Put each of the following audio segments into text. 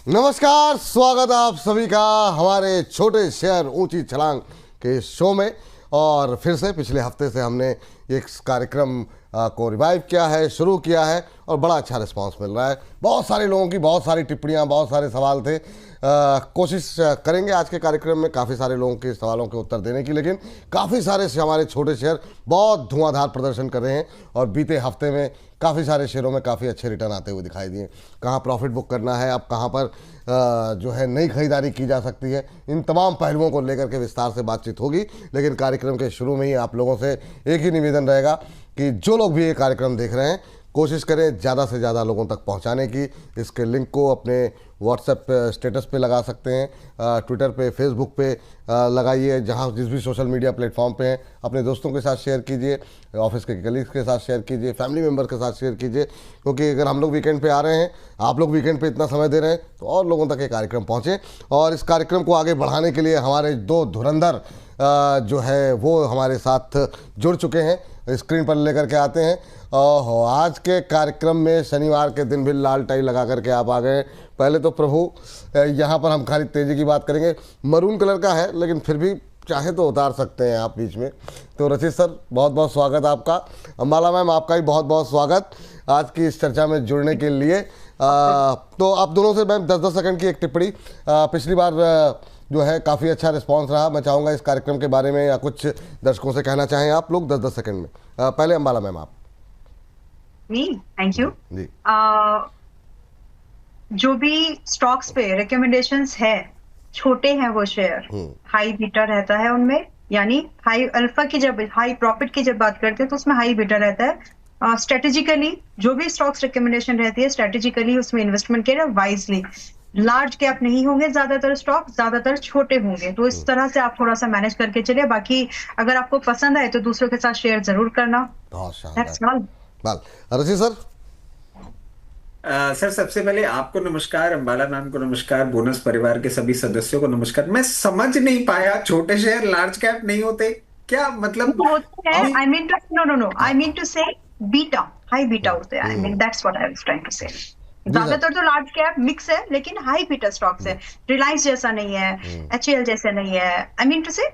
नमस्कार, स्वागत आप सभी का हमारे छोटे शेयर ऊंची छलांग के शो में। और फिर से पिछले हफ्ते से हमने एक कार्यक्रम को रिवाइव किया है, शुरू किया है और बड़ा अच्छा रिस्पांस मिल रहा है। बहुत सारे लोगों की बहुत सारी टिप्पणियां, बहुत सारे सवाल थे। कोशिश करेंगे आज के कार्यक्रम में काफ़ी सारे लोगों के सवालों के उत्तर देने की, लेकिन काफ़ी सारे हमारे छोटे शेयर बहुत धुआंधार प्रदर्शन कर रहे हैं और बीते हफ्ते में काफ़ी सारे शेयरों में काफ़ी अच्छे रिटर्न आते हुए दिखाई दिए। कहाँ प्रॉफिट बुक करना है, अब कहाँ पर जो है नई खरीदारी की जा सकती है, इन तमाम पहलुओं को लेकर के विस्तार से बातचीत होगी। लेकिन कार्यक्रम के शुरू में ही आप लोगों से एक ही निवेदन रहेगा कि जो लोग भी ये कार्यक्रम देख रहे हैं, कोशिश करें ज़्यादा से ज़्यादा लोगों तक पहुंचाने की। इसके लिंक को अपने व्हाट्सएप स्टेटस पे लगा सकते हैं, ट्विटर पे, फेसबुक पे लगाइए, जहां जिस भी सोशल मीडिया प्लेटफॉर्म पे हैं। अपने दोस्तों के साथ शेयर कीजिए, ऑफिस के कलीग्स के साथ शेयर कीजिए, फैमिली मेम्बर के साथ शेयर कीजिए, क्योंकि अगर हम लोग वीकेंड पे आ रहे हैं, आप लोग वीकेंड पे इतना समय दे रहे हैं, तो और लोगों तक ये कार्यक्रम पहुँचे। और इस कार्यक्रम को आगे बढ़ाने के लिए हमारे दो धुरंधर जो है वो हमारे साथ जुड़ चुके हैं, स्क्रीन पर लेकर के आते हैं। ओहो, आज के कार्यक्रम में शनिवार के दिन भी लाल टाई लगा करके आप आ गए। पहले तो प्रभु, यहाँ पर हम खाली तेजी की बात करेंगे। मरून कलर का है, लेकिन फिर भी चाहे तो उतार सकते हैं आप बीच में। तो रचित सर, बहुत बहुत स्वागत आपका। अंबाला मैम, आपका भी बहुत बहुत स्वागत आज की इस चर्चा में जुड़ने के लिए। तो आप दोनों से मैम 10-10 सेकंड की एक टिप्पणी। पिछली बार जो है काफ़ी अच्छा रिस्पांस रहा। मैं चाहूँगा इस कार्यक्रम के बारे में या कुछ दर्शकों से कहना चाहें आप लोग 10-10 सेकंड में। पहले अंबाला मैम आप। थैंक यू जी। जो भी स्टॉक्स पे रिकमेंडेशंस है, छोटे हैं वो शेयर, हाई बीटा रहता है उनमें, यानी हाई अल्फा की, जब हाई प्रॉफिट की जब बात करते हैं तो उसमें हाई बीटा रहता है। स्ट्रेटेजिकली जो भी स्टॉक्स रिकमेंडेशन रहती है, स्ट्रेटेजिकली उसमें इन्वेस्टमेंट करें वाइजली। लार्ज कैप नहीं होंगे ज्यादातर स्टॉक, ज्यादातर छोटे होंगे, तो इस तरह से आप थोड़ा सा मैनेज करके चलिए। बाकी अगर आपको पसंद आए तो दूसरों के साथ शेयर जरूर करना। बहुत शानदार। रचित सर। सर, सबसे पहले आपको नमस्कार, अंबाला मैम को नमस्कार, बोनस परिवार के सभी सदस्यों को नमस्कार। मैं समझ नहीं पाया, छोटे शेयर लार्ज कैप नहीं होते क्या? मतलब I mean to say beta, high beta होते हैं। I mean that's what I was trying to say। ज्यादातर तो लार्ज कैप मिक्स है, लेकिन हाई बीटा स्टॉक्स है। रिलायंस जैसा नहीं है, HAL जैसा नहीं है। I mean to say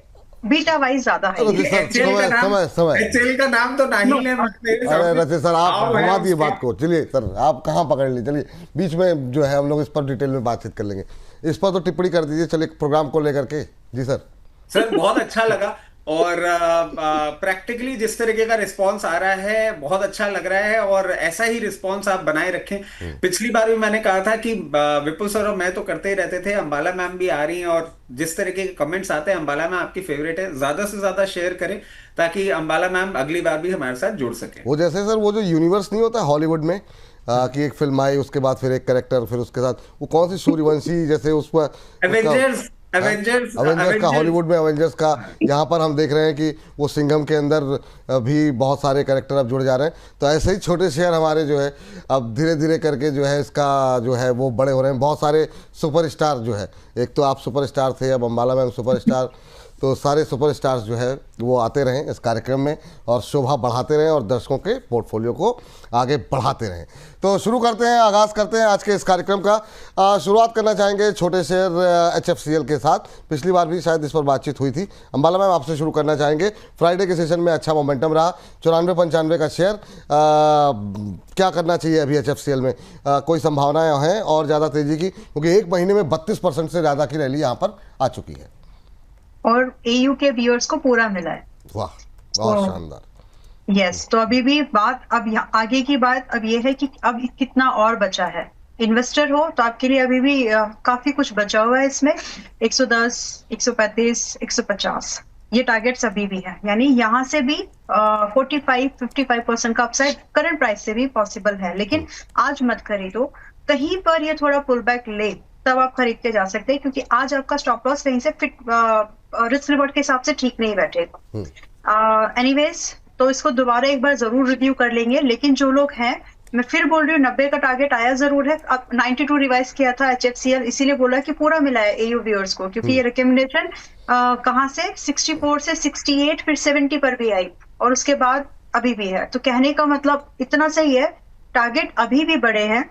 beta wise ज्यादा है। HAL का नाम तो नहीं ले सकते। अरे रचित सर, आप घुमा दिए बात को। चलिए सर, आप कहाँ पकड़ ली। चलिए बीच में जो है हम लोग इस पर डिटेल में बातचीत कर लेंगे। इस पर तो टिप्पणी कर दीजिए, चलिए प्रोग्राम को लेकर के। जी सर। सर, बहुत अच्छा लगा और प्रैक्टिकली जिस तरीके का रिस्पांस आ रहा है बहुत अच्छा लग रहा है, और ऐसा ही रिस्पांस आप बनाए रखें। पिछली बार भी मैंने कहा था कि विपुल सर और मैं तो करते ही रहते थे, अंबाला मैम भी आ रही हैं, और जिस तरीके के कमेंट्स आते हैं, अंबाला मैम आपकी फेवरेट है, ज्यादा से ज्यादा शेयर करें ताकि अंबाला मैम अगली बार भी हमारे साथ जुड़ सके। वो जैसे सर वो जो यूनिवर्स नहीं होता हॉलीवुड में, कि एक फिल्म आई, उसके बाद फिर एक कैरेक्टर, फिर उसके साथ वो कौन सी सूर्यवंशी, जैसे उस पर एवेंजर्स का, हॉलीवुड में एवेंजर्स का, यहाँ पर हम देख रहे हैं कि वो सिंघम के अंदर भी बहुत सारे कैरेक्टर अब जुड़ जा रहे हैं। तो ऐसे ही छोटे शेयर हमारे जो है अब धीरे धीरे करके जो है इसका जो है वो बड़े हो रहे हैं। बहुत सारे सुपरस्टार जो है, एक तो आप सुपरस्टार थे, अब अंबाला मैम सुपरस्टार, तो सारे सुपरस्टार्स जो है वो आते रहें इस कार्यक्रम में और शोभा बढ़ाते रहें और दर्शकों के पोर्टफोलियो को आगे बढ़ाते रहें। तो शुरू करते हैं, आगाज़ करते हैं आज के इस कार्यक्रम का। शुरुआत करना चाहेंगे छोटे शेयर HFCL के साथ। पिछली बार भी शायद इस पर बातचीत हुई थी। अंबाला मैम, आपसे शुरू करना चाहेंगे। फ्राइडे के सेशन में अच्छा मोमेंटम रहा, 94-95 का शेयर। क्या करना चाहिए अभी HFCL में? कोई संभावनाएँ हैं और ज़्यादा तेज़ी की, क्योंकि एक महीने में 32% से ज़्यादा की रैली यहाँ पर आ चुकी है और AU के व्यूअर्स को पूरा मिला है। वाह, बहुत शानदार। यस, तो अभी भी बात, अब आगे की बात अब ये है कि अब कितना और बचा है। इन्वेस्टर हो तो आपके लिए अभी भी काफी कुछ बचा हुआ है इसमें। 110, 135, 150 ये टारगेट्स अभी भी है, यानी यहाँ से भी 45-55% का अपसाइड करंट प्राइस से भी पॉसिबल है। लेकिन आज मत खरीदो, कहीं पर ये थोड़ा पुल बैक ले तब आप खरीद के जा सकते हैं, क्योंकि आज आपका स्टॉप लॉस कहीं से फिट रिस्क रिवॉर्ड के हिसाब से ठीक नहीं बैठेगा। एनीवेज, तो इसको दोबारा एक बार जरूर रिव्यू कर लेंगे। लेकिन जो लोग हैं, मैं फिर बोल रही हूँ, 90 का टारगेट आया जरूर है। अब 92 रिवाइज किया था HFCL, इसीलिए बोला कि पूरा मिला है AU व्यूअर्स को, क्योंकि ये रिकमेंडेशन कहाँ से 64 से 68 फिर 70 पर भी आई, और उसके बाद अभी भी है। तो कहने का मतलब इतना सही है, टारगेट अभी भी बड़े हैं।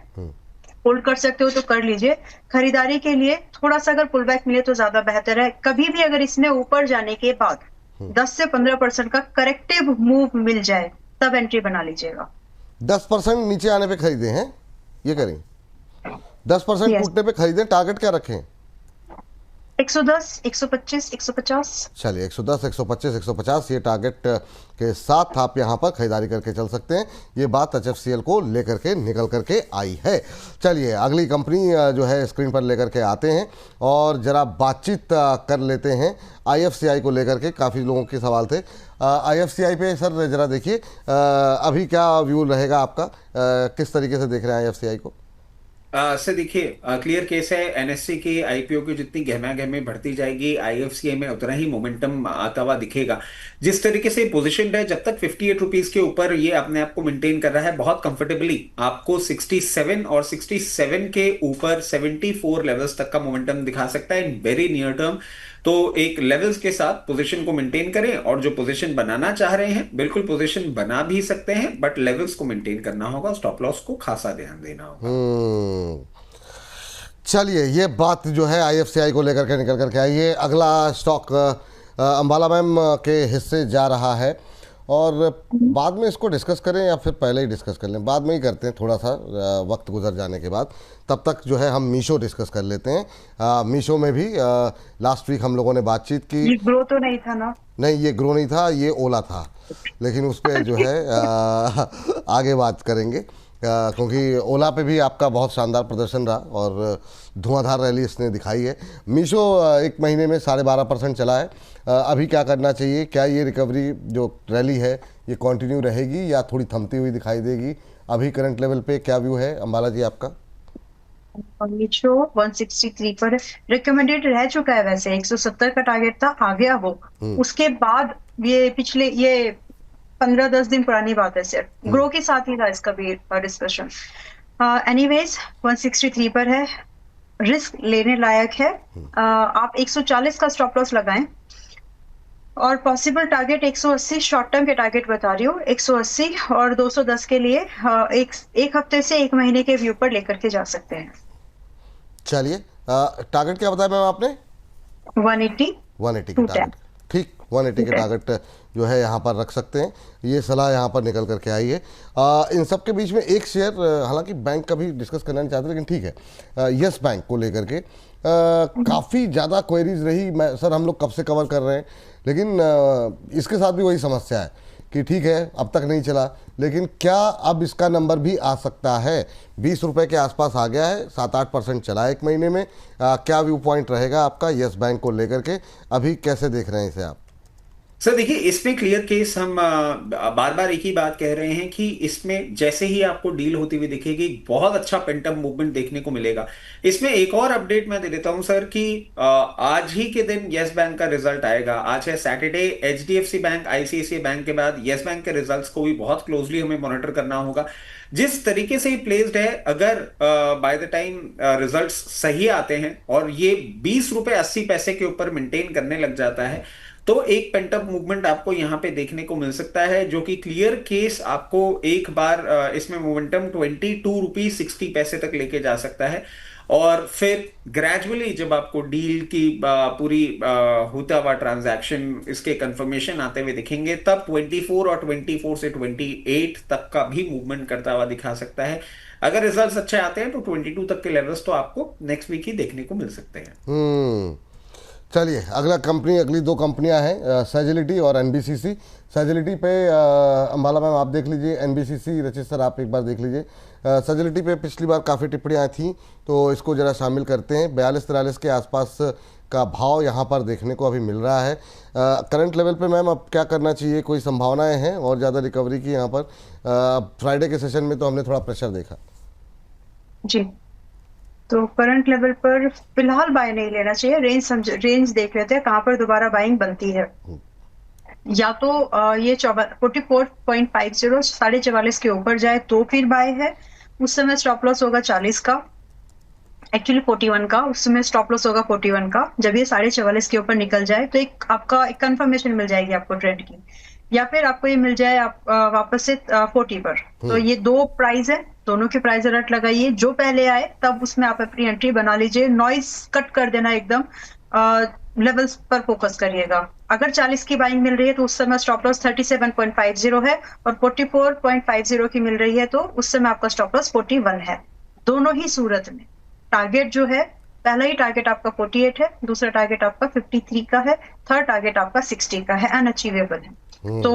होल्ड कर सकते हो तो कर लीजिए। खरीदारी के लिए थोड़ा सा अगर पुल बैक मिले तो ज्यादा बेहतर है। कभी भी अगर इसमें ऊपर जाने के बाद 10 से 15% का करेक्टिव मूव मिल जाए तब एंट्री बना लीजिएगा। 10% नीचे आने पे खरीदे हैं, ये करें, 10% Yes. टूटने पे खरीदें, टारगेट क्या रखें? 110, 125, 150। चलिए 110, 125, 150 ये टारगेट के साथ आप यहाँ पर खरीदारी करके चल सकते हैं। ये बात HFCL को लेकर के निकल करके आई है। चलिए अगली कंपनी जो है स्क्रीन पर लेकर के आते हैं और ज़रा बातचीत कर लेते हैं IFCI को लेकर के। काफ़ी लोगों के सवाल थे IFCI पे। सर ज़रा देखिए अभी क्या व्यू रहेगा आपका, किस तरीके से देख रहे हैं IFCI को? सर देखिए, क्लियर केस है, NSE की IPO की जितनी गहमा गहमी बढ़ती जाएगी IFCI में उतना ही मोमेंटम आता हुआ दिखेगा। जिस तरीके से पोजीशन है, जब तक 58 रुपीज के ऊपर ये अपने आप को मेंटेन कर रहा है बहुत कंफर्टेबली, आपको 67 और 67 के ऊपर 74 लेवल्स तक का मोमेंटम दिखा सकता है इन वेरी नियर टर्म। तो एक लेवल्स के साथ पोजीशन को मेंटेन करें और जो पोजीशन बनाना चाह रहे हैं बिल्कुल पोजीशन बना भी सकते हैं, बट लेवल्स को मेंटेन करना होगा, स्टॉप लॉस को खासा ध्यान देना होगा। चलिए ये बात जो है IFCI को लेकर के निकल करके आई है। अगला स्टॉक अंबाला मैम के हिस्से जा रहा है और बाद में इसको डिस्कस करें या फिर पहले ही डिस्कस कर लें? बाद में ही करते हैं, थोड़ा सा वक्त गुजर जाने के बाद। तब तक जो है हम मीशो डिस्कस कर लेते हैं। मीशो में भी लास्ट वीक हम लोगों ने बातचीत की। ये ग्रो तो नहीं था ना? नहीं, ये ग्रो नहीं था, ये ओला था, लेकिन उस पर जो है आगे बात करेंगे क्योंकि ओला पे भी आपका बहुत शानदार प्रदर्शन रहा और धुआंधार रैली इसने दिखाई है। मीशो एक महीने में 12.5% चला है। अभी क्या करना चाहिए? क्या ये रिकवरी जो रैली है ये कंटिन्यू रहेगी या थोड़ी थमती हुई दिखाई देगी? अभी करंट लेवल पे क्या व्यू है अंबाला जी आपका? मीशो 163 पर रिकमेंडेड रह चुका है। वैसे 170 का टारगेट था, आ गया वो। उसके बाद ये पिछले 15-10 दिन पुरानी बात है सिर्फ, ग्रो के साथ ही था इसका भी डिस्कशन। एनीवेज 163 पर है, रिस्क लेने लायक है। आप 140 का स्टॉप लॉस लगाएं और पॉसिबल टारगेट 180 शॉर्ट टर्म के टारगेट बता रही हूँ, 180 और 210 के लिए एक हफ्ते से एक महीने के व्यू पर लेकर के जा सकते हैं। चलिए टारगेट क्या बताया मैम आपने? 180 के टारगेट, ठीक, 180 के टारगेट जो है यहाँ पर रख सकते हैं। ये सलाह यहाँ पर निकल करके आई है। इन सब के बीच में एक शेयर, हालांकि बैंक का भी डिस्कस करना नहीं चाहते लेकिन ठीक है, यस बैंक को लेकर के काफ़ी ज़्यादा क्वेरीज रही। सर हम लोग कब से कवर कर रहे हैं, लेकिन इसके साथ भी वही समस्या है कि ठीक है अब तक नहीं चला, लेकिन क्या अब इसका नंबर भी आ सकता है? 20 रुपये के आसपास आ गया है, 7-8% चला एक महीने में। क्या व्यू पॉइंट रहेगा आपका यस बैंक को लेकर के? अभी कैसे देख रहे हैं इसे आप? सर देखिए, इसमें क्लियर केस हम बार बार एक ही बात कह रहे हैं कि इसमें जैसे ही आपको डील होती हुई दिखेगी बहुत अच्छा पेंटअप मूवमेंट देखने को मिलेगा। इसमें एक और अपडेट मैं दे देता हूं सर कि आज ही के दिन यस बैंक का रिजल्ट आएगा। आज है Saturday. HDFC bank, ICICI bank के बाद यस बैंक के रिजल्ट्स को भी बहुत क्लोजली हमें मॉनिटर करना होगा। जिस तरीके से ही प्लेस्ड है, अगर बाय द टाइम रिजल्ट्स सही आते हैं और ये 20 रुपए 80 पैसे के ऊपर मेंटेन करने लग जाता है तो एक पेंटअप मूवमेंट आपको यहां पे देखने को मिल सकता है, जो कि क्लियर केस आपको एक बार इसमें मोमेंटम 22 रुपीज 60 पैसे तक लेके जा सकता है। और फिर ग्रेजुअली जब आपको डील की पूरी होता हुआ ट्रांजैक्शन इसके कंफर्मेशन आते हुए दिखेंगे, तब 24 और 24 से 28 तक का भी मूवमेंट करता हुआ दिखा सकता है। अगर रिजल्ट्स अच्छे आते हैं तो 22 तक के लेवल्स तो आपको नेक्स्ट वीक ही देखने को मिल सकते हैं। चलिए अगली दो कंपनियां हैं, सेजिलिटी और NBCC। सेजिलिटी पे अंबाला मैम आप देख लीजिए, NBCC रचित सर आप एक बार देख लीजिए। सेजिलिटी पे पिछली बार काफ़ी टिप्पणियाँ थी तो इसको ज़रा शामिल करते हैं। 42-43 के आसपास का भाव यहाँ पर देखने को अभी मिल रहा है। करंट लेवल पे मैम अब क्या करना चाहिए? कोई संभावनाएं हैं और ज़्यादा रिकवरी की यहाँ पर? फ्राइडे के सेशन में तो हमने थोड़ा प्रेशर देखा जी। तो करंट लेवल पर फिलहाल बाय नहीं लेना चाहिए, रेंज देख लेते हैं कहां पर दोबारा बाइंग बनती है। या तो ये 44.50 44.5 के ऊपर जाए तो फिर बाय है, उस समय स्टॉप लॉस होगा 40 का, एक्चुअली 41 का, उस समय स्टॉप लॉस होगा 41 का। जब ये 44.5 के ऊपर निकल जाए तो एक कंफर्मेशन मिल जाएगी आपको ट्रेंड की, या फिर आपको ये मिल जाए आप वापस से 40 पर। तो ये दो प्राइस है, दोनों के प्राइस अलर्ट लगाइए, जो पहले आए तब उसमें आप अपनी एंट्री बना लीजिए, नॉइस कट कर देना एकदम, लेवल्स पर फोकस करिएगा। अगर 40 की बाइंग मिल रही है तो उस समय स्टॉप लॉस 37.50 है, और 44.50 की मिल रही है तो उस समय आपका स्टॉप लॉस 41 है। दोनों ही सूरत में टारगेट जो है, पहला ही टारगेट आपका 48 है, दूसरा टारगेट आपका 53 का है, थर्ड टारगेट आपका 60 का है, अनअचीवेबल है। तो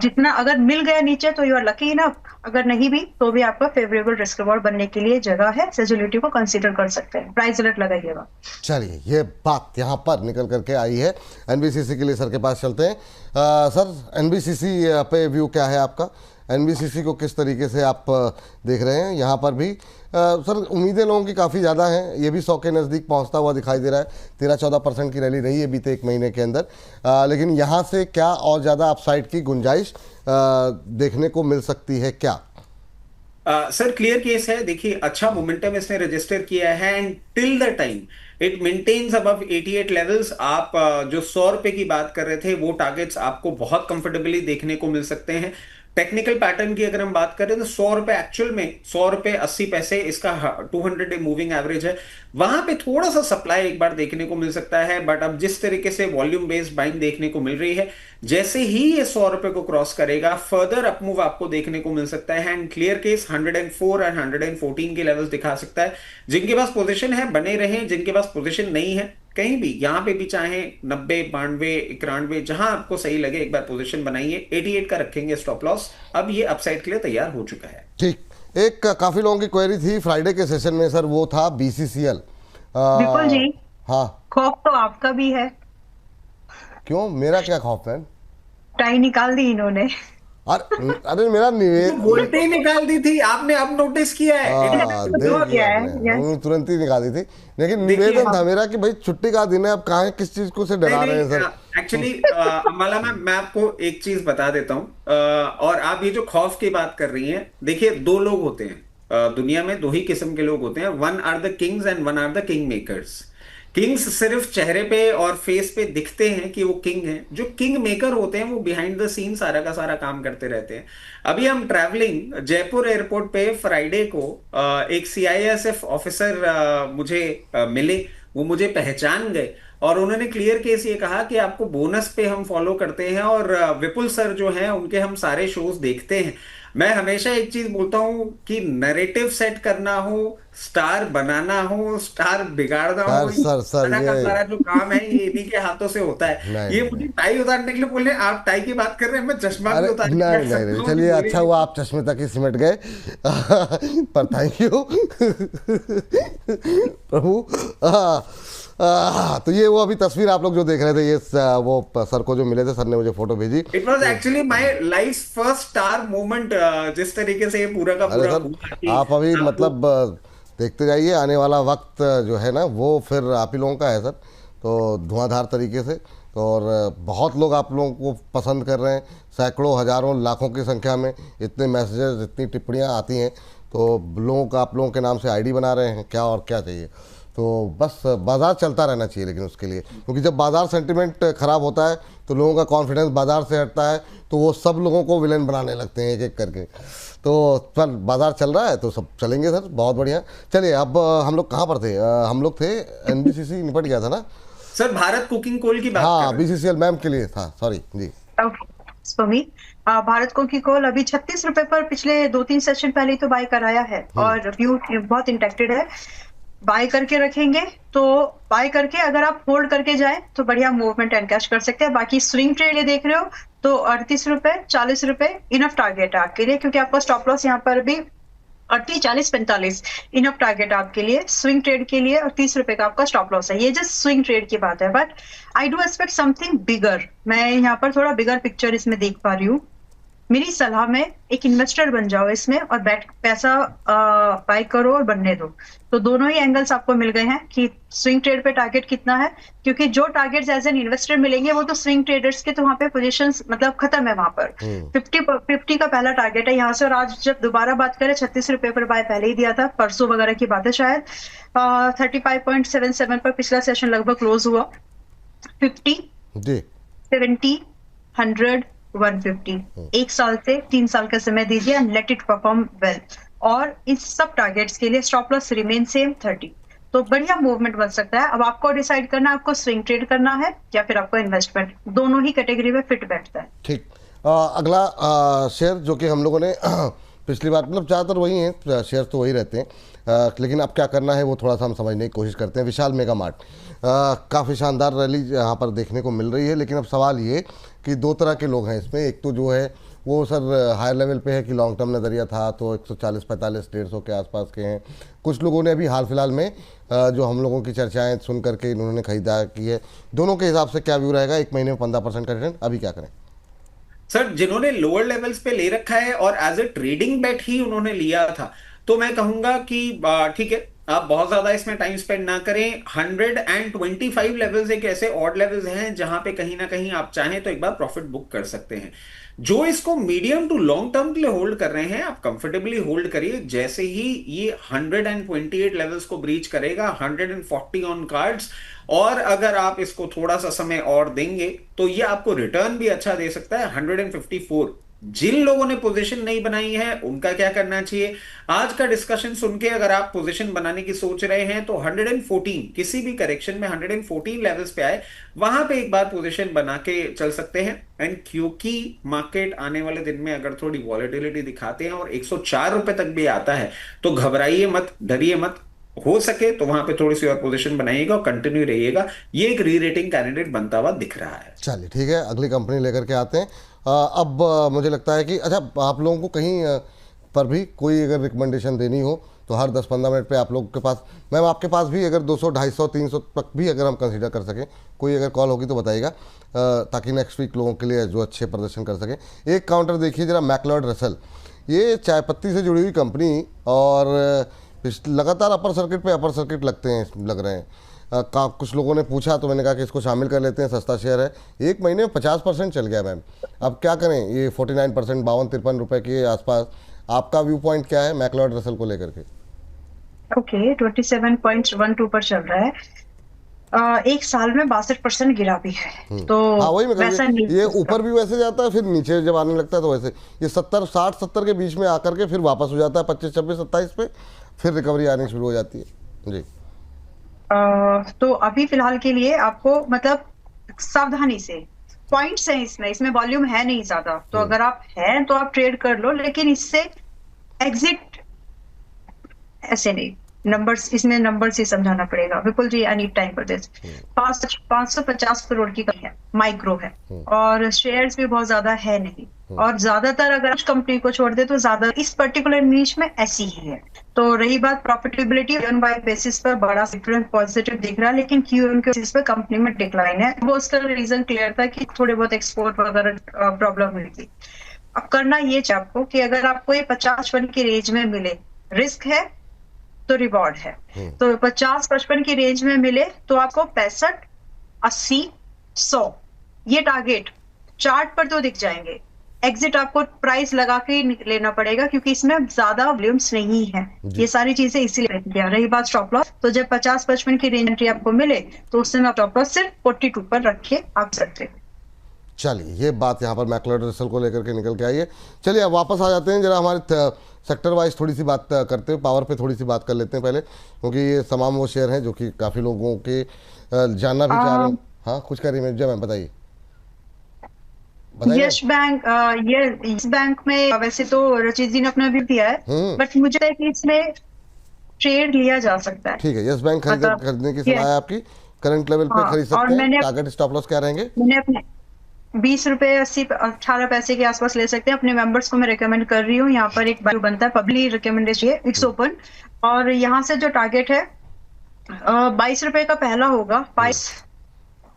जितना अगर मिल गया नीचे तो यू आर लकी इनफ, अगर नहीं भी तो भी आपका फेवरेबल रिस्क रिवॉर्ड बनने के लिए जगह है, सेजुलिटी को कंसीडर कर सकते हैं, प्राइस अलर्ट लगाइएगा। चलिए, ये बात यहाँ पर निकल करके आई है। एनबीसीसी के लिए सर के पास चलते हैं। सर, एनबीसीसी पे व्यू क्या है आपका? एनबीसीसी को किस तरीके से आप देख रहे हैं? यहाँ पर भी सर उम्मीदें लोगों की काफ़ी ज़्यादा हैं, ये भी 100 के नज़दीक पहुँचता हुआ दिखाई दे रहा है। 13-14% की रैली रही है बीते एक महीने के अंदर, लेकिन यहाँ से क्या और ज़्यादा अपसाइड की गुंजाइश देखने को मिल सकती है क्या? सर क्लियर केस है, देखिए अच्छा मोमेंटम इसने रजिस्टर किया है, and till the time it maintains above 88 levels. आप जो 100 रुपए की बात कर रहे थे वो टारगेट्स आपको बहुत कंफर्टेबली देखने को मिल सकते हैं। टेक्निकल पैटर्न की अगर हम बात करें तो 100 रुपए एक्चुअल में 100 रुपए 80 पैसे इसका 200 डे मूविंग एवरेज है, वहां पे थोड़ा सा सप्लाई एक बार देखने को मिल सकता है। बट अब जिस तरीके से वॉल्यूम बेस्ड बाइंग देखने को मिल रही है, जैसे ही ये 100 रुपए को क्रॉस करेगा फर्दर अपमूव आपको देखने को मिल सकता है, एंड क्लियर केस 104 और 114 के लेवल्स दिखा सकता है। जिनके पास पोजीशन है बने रहे, जिनके पास पोजीशन नहीं है कहीं भी यहां पे भी चाहे 90, 92, 91 जहां आपको सही लगे एक बार पोजीशन बनाइए। 88 का रखेंगे स्टॉप लॉस। अब ये अपसाइड के लिए तैयार हो चुका है। ठीक, एक काफी लोगों की क्वेरी थी फ्राइडे के सेशन में सर, वो था बीसीसीएल। विपुल जी, हाँ, खौफ तो आपका भी है। क्यों, मेरा क्या खौफ है? टाई निकाल दी इन्होंने। अरे मेरा निवेदन बोलते ही निकाल दी थी आपने, अब नोटिस किया है। तुरंत ही निकाल दी थी, लेकिन निवेदन था मेरा कि भाई छुट्टी का दिन है, अब कहाँ किस चीज को से डरा रहे हैं सर? एक्चुअली अम्बाला मैम, मैं आपको एक चीज बता देता हूँ, और आप ये जो खौफ की बात कर रही हैं, देखिए दो लोग होते हैं दुनिया में, दो ही किस्म के लोग होते हैं। One are the kings and one are the king makers. Kings सिर्फ चेहरे पे और फेस पे दिखते हैं कि वो किंग हैं, जो किंग मेकर होते हैं वो बिहाइंड द सीन सारा का सारा काम करते रहते हैं। अभी हम ट्रैवलिंग जयपुर एयरपोर्ट पे फ्राइडे को एक सीआईएसएफ ऑफिसर मुझे मिले, वो मुझे पहचान गए और उन्होंने क्लियर केस ये कहा कि आपको बोनस पे हम फॉलो करते हैं, और विपुल सर जो हैं उनके हम सारे शोज देखते हैं। मैं हमेशा एक चीज बोलता हूं कि नैरेटिव सेट करना हो, स्टार बनाना हो, स्टार बिगाड़ना हो, सर सारा जो काम है ये इन्हीं के हाथों से होता है। ये मुझे टाई उतारने के लिए बोले, आप टाई की बात कर रहे हैं, मैं चश्मा भी उतार नहीं, चलिए अच्छा हुआ आप चश्मे तक ही सिमट गए पर थैंक यू प्रभु। तो ये वो अभी तस्वीर आप लोग जो देख रहे थे, ये वो सर को जो मिले थे, सर ने मुझे फोटो भेजी। It was actually my life first star moment, जिस तरीके से ये पूरा का पूरा सर आप अभी मतलब देखते जाइए, आने वाला वक्त जो है ना वो फिर आप ही लोगों का है सर, तो धुआंधार तरीके से। तो और बहुत लोग आप लोगों को पसंद कर रहे हैं, सैकड़ों हजारों लाखों की संख्या में इतने मैसेजेस, इतनी टिप्पणियाँ आती हैं, तो लोगों का आप लोगों के नाम से आईडी बना रहे हैं, क्या और क्या चाहिए। तो बस बाज़ार चलता रहना चाहिए, लेकिन उसके लिए, क्योंकि जब बाज़ार सेंटिमेंट ख़राब होता है तो लोगों का कॉन्फिडेंस बाज़ार से हटता है, तो वो सब लोगों को विलेन बनाने लगते हैं एक एक करके। तो चल बाज़ार चल रहा है तो सब चलेंगे सर, बहुत बढ़िया। चलिए अब हम लोग कहाँ पर थे? हम लोग थे एनबीसीसी निपट गया था ना सर, भारत कुकिंग कोल की बात। हाँ, बीसीसीएल मैम के लिए था, सॉरी जी। भारत कुकिंग कोल अभी 36 रुपए पर पिछले 2-3 सेशन पहले ही तो बाय कराया है, और व्यू बहुत इंटेक्टेड है। बाय करके रखेंगे तो बाय करके अगर आप होल्ड करके जाए तो बढ़िया मूवमेंट एनकैश कर सकते हैं। बाकी स्विंग ट्रेड ये देख रहे हो तो 38 रुपए 40 रुपए इनफ टारगेट है आपके लिए, क्योंकि आपका स्टॉप लॉस यहाँ पर भी 38, 40, 45 इनफ टारगेट आपके लिए स्विंग ट्रेड के लिए, और 30 रुपए का आपका स्टॉप लॉस है। ये जस्ट स्विंग ट्रेड की बात है, but I do expect something bigger. मैं यहाँ पर थोड़ा बिगर पिक्चर इसमें देख पा रही हूँ। मेरी सलाह में एक इन्वेस्टर बन जाओ इसमें और पैसा बाय करो और बनने दो। तो दोनों ही एंगल्स आपको मिल गए हैं कि स्विंग ट्रेड पे टारगेट कितना है, क्योंकि जो टारगेट्स एज एन इन्वेस्टर मिलेंगे वो तो स्विंग ट्रेडर्स के, तो वहां पे पोजीशंस मतलब खत्म है वहां पर। 50 का पहला टारगेट है यहाँ से, और आज जब दोबारा बात करें 36 रुपए पर बाय पहले ही दिया था, परसों वगैरह की बात है शायद। 35.77 पर पिछला सेशन लगभग क्लोज हुआ। 50, 70, 100, 150 एक साल से 3 साल का समय दीजिए and let it perform well. और इस सब टारगेट्स के लिए स्टॉप लॉस रिमेन सेम 30। तो बढ़िया मूवमेंट बन सकता है। अब आपको डिसाइड करना है आपको स्विंग ट्रेड करना है या फिर आपको इन्वेस्टमेंट, दोनों ही कैटेगरी में फिट बैठता है। ठीक। अगला शेयर जो कि हम लोगों ने पिछली बार, मतलब ज़्यादातर वही हैं शेयर तो वही रहते हैं, लेकिन अब क्या करना है वो थोड़ा सा हम समझने की कोशिश करते हैं। विशाल मेगा मार्ट, काफ़ी शानदार रैली यहाँ पर देखने को मिल रही है, लेकिन अब सवाल ये कि दो तरह के लोग हैं इसमें। एक तो जो है वो सर हायर लेवल पे है कि लॉन्ग टर्म नज़रिया था, तो 140, 45, 150 के आसपास के हैं। कुछ लोगों ने अभी हाल फिलहाल में जो हम लोगों की चर्चाएं सुन करके इन्होंने खरीदा की है। दोनों के हिसाब से क्या व्यू रहेगा? एक महीने में 15% का रिटर्न, अभी क्या करें? सर, जिन्होंने लोअर लेवल्स पे ले रखा है और एज ए ट्रेडिंग बेट ही उन्होंने लिया था, तो मैं कहूंगा कि ठीक है, आप बहुत ज्यादा इसमें टाइम स्पेंड ना करें। 125 लेवल्स एक ऐसे ऑड लेवल्स हैं जहां पे कहीं ना कहीं आप चाहें तो एक बार प्रॉफिट बुक कर सकते हैं। जो इसको मीडियम टू लॉन्ग टर्म के लिए होल्ड कर रहे हैं, आप कंफर्टेबली होल्ड करिए। जैसे ही ये 128 लेवल्स को ब्रीच करेगा, 140 ऑन कार्ड्स, और अगर आप इसको थोड़ा सा समय और देंगे तो ये आपको रिटर्न भी अच्छा दे सकता है। 154, जिन लोगों ने पोजीशन नहीं बनाई है उनका क्या करना चाहिए? आज का डिस्कशन सुन के अगर आप पोजीशन बनाने की सोच रहे हैं तो 114, किसी भी करेक्शन में 114 लेवल्स पे आए, वहां पे एक बार पोजीशन बना के चल सकते हैं। एंड क्योंकि मार्केट आने वाले दिन में अगर थोड़ी वॉलेटिलिटी दिखाते हैं और 104 रुपए तक भी आता है, तो घबराइए मत, डरिए मत। हो सके तो वहां पे थोड़ी सी और पोजीशन बनाइएगा और कंटिन्यू रहिएगा। ये एक री रेटिंग कैंडिडेट बनता हुआ दिख रहा है। चलिए ठीक है, अगली कंपनी लेकर के आते हैं। अब मुझे लगता है कि अच्छा, आप लोगों को कहीं पर भी कोई अगर रिकमेंडेशन देनी हो तो हर 10-15 मिनट पे आप लोगों के पास, मैम आपके पास भी अगर 200, 250, 300 तक भी अगर हम कंसीडर कर सकें, कोई अगर कॉल होगी तो बताइएगा, ताकि नेक्स्ट वीक लोगों के लिए जो अच्छे प्रदर्शन कर सकें। एक काउंटर देखिए जरा, मैक्लॉयड रसल, ये चाय पत्ती से जुड़ी हुई कंपनी, और लगातार अपर सर्किट पे अपर सर्किट लग रहे हैं। कुछ लोगों ने पूछा तो मैंने कहा कि इसको शामिल कर लेते हैं, सस्ता शेयर है। एक महीने में 50% चल गया मैम, अब क्या करें? ये 49%, 52-53 रुपए के आसपास। आपका व्यू पॉइंट क्या है मैक्लॉयड रसल को लेकर के? ओके, 27.12 पर चल रहा है। एक साल में 62% गिरा भी है, तो हाँ वही मैं वैसा नहीं, ये ऊपर भी वैसे जाता है, फिर नीचे जब आने लगता है तो वैसे ये 70, 60, 70 के बीच में आकर के फिर वापस हो जाता है 25, 26, 27 पे, फिर रिकवरी आनी शुरू हो जाती है जी। तो अभी फिलहाल के लिए आपको मतलब सावधानी से, पॉइंट्स हैं इसमें वॉल्यूम है नहीं ज्यादा, तो अगर आप हैं तो आप ट्रेड कर लो, लेकिन इससे एग्जिट ऐसे नहीं। नंबर्स, इसमें नंबर्स ही समझाना पड़ेगा। Vipul ji, I need time for this. 550 crore की कमी है, माइक्रो है, और शेयर्स भी बहुत ज्यादा है नहीं, और ज्यादातर अगर कुछ कंपनी को छोड़ दे तो ज्यादा इस पर्टिकुलर नीश में ऐसी ही है। तो रही बात प्रॉफिटेबिलिटी, ऑन वाई बेसिस पर बड़ा डिफरेंस पॉजिटिव दिख रहा है, लेकिन क्यू ऑन क्यू बेसिस पर कंपनी में डिक्लाइन है। वो उसका रीजन क्लियर था कि थोड़े बहुत एक्सपोर्ट वगैरह प्रॉब्लम हुई थी। अब करना ये चाहिए आपको कि अगर आपको ये 50-55 की रेंज में मिले, रिस्क है तो रिवॉर्ड है। तो 50-55 की रेंज में मिले तो आपको 65, 80, 100 ये टारगेट चार्ट पर तो दिख जाएंगे। एग्जिट आपको प्राइस लगा के लेना पड़ेगा, क्योंकि इसमें ज्यादा वॉल्यूम्स नहीं है। ये सारी चीजें इसीलिए किया। रही बात स्टॉप लॉस, तो जब 50-55 की रेंज एंट्री आपको मिले तो उस समय आप स्टॉप लॉस सिर्फ 42 पर रख के आप सकते हैं। चलिए, ये बात यहाँ पर मैक्लॉयड रसल को लेकर के निकल के आई है। चलिए अब वापस आ जाते हैं, जरा हमारे सेक्टर वाइज थोड़ी सी बात करते हैं, पावर पे थोड़ी सी बात कर लेते हैं पहले, क्योंकि ये तमाम वो शेयर हैं जो कि काफ़ी लोगों के जानना भी चाह रहे हैं। हाँ कुछ कह रही है जय मैम, बताइए। यस बैंक, यस बैंक में वैसे तो रचित जी ने अपना भी दिया है, बट मुझे लगता है कि इसमें ट्रेड लिया जा सकता है। ठीक है, यस बैंक खरीदने की सलाह है आपकी, करंट लेवल पे खरीद सकते हैं। टारगेट स्टॉप लॉस क्या रहेंगे? मैंने अपने 20 रुपए 18 पैसे के आसपास ले सकते हैं। अपने मेंबर्स को मैं रिकमेंड कर रही हूँ। यहाँ पर एक वैल्यू बनता है, पब्लिक रिकमेंडेशन है, इट्स ओपन, और यहाँ से जो टारगेट है 22 रुपए का पहला होगा, 22,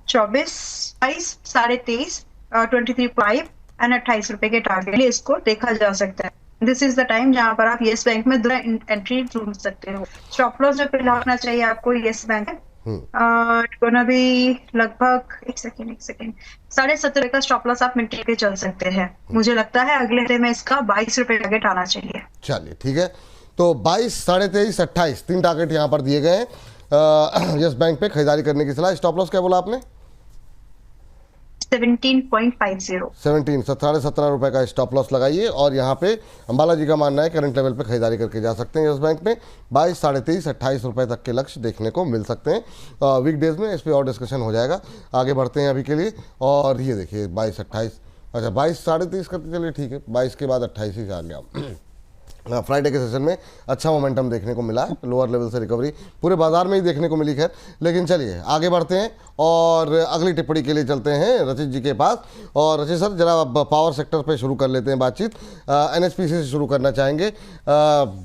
24, 22, 23.5, 23.5 एंड 28 रुपए के टारगेट इसको देखा जा सकता है। दिस इज द टाइम जहां पर आप येस बैंक में एंट्री ढूंढ सकते हो। स्टॉप लॉस जो फिलहाल रखना चाहिए आपको येस बैंक है, भी लगभग 1 सेकेंड 70.5 का स्टॉप लॉस आप मेंटेन के चल सकते हैं। मुझे लगता है अगले हफ्ते में इसका 22 रुपए टारगेट आना चाहिए। चलिए ठीक है, तो 22, 23.5, 28 तीन टारगेट यहाँ पर दिए गए हैं। यस बैंक पे खरीदारी करने की सलाह। स्टॉप लॉस क्या बोला आपने? 17.50। 17 ₹17.5 का स्टॉप लॉस लगाइए और यहाँ पे अंबाला जी का मानना है करंट लेवल पे खरीदारी करके जा सकते हैं। यस बैंक में 22, 23.5, 28 रुपए तक के लक्ष्य देखने को मिल सकते हैं। वीकडेज में इस पर और डिस्कशन हो जाएगा। आगे बढ़ते हैं अभी के लिए। और ये देखिए 22, 28, अच्छा 22, 23.5 करते चलिए, ठीक है। 22 के बाद 28 ही आ गया। फ्राइडे के सेशन में अच्छा मोमेंटम देखने को मिला है, लोअर लेवल से रिकवरी पूरे बाजार में ही देखने को मिली। खैर, लेकिन चलिए आगे बढ़ते हैं और अगली टिप्पणी के लिए चलते हैं रचित जी के पास। और रचित सर, जरा पावर सेक्टर पे शुरू कर लेते हैं बातचीत। एनएचपीसी से शुरू करना चाहेंगे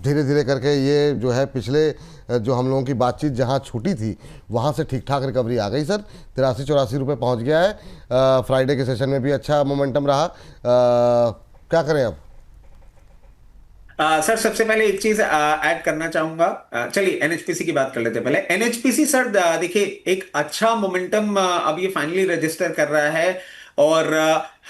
धीरे धीरे करके। ये जो है पिछले जो हम लोगों की बातचीत जहाँ छूटी थी वहाँ से ठीक ठाक रिकवरी आ गई सर। 83-84 रुपये पहुँच गया है। फ्राइडे के सेशन में भी अच्छा मोमेंटम रहा। क्या करें अब? सर, सबसे पहले एक चीज ऐड करना चाहूंगा। चलिए एनएचपीसी की बात कर लेते हैं। पहले एनएचपीसी सर, देखिए एक अच्छा मोमेंटम अब ये फाइनली रजिस्टर कर रहा है और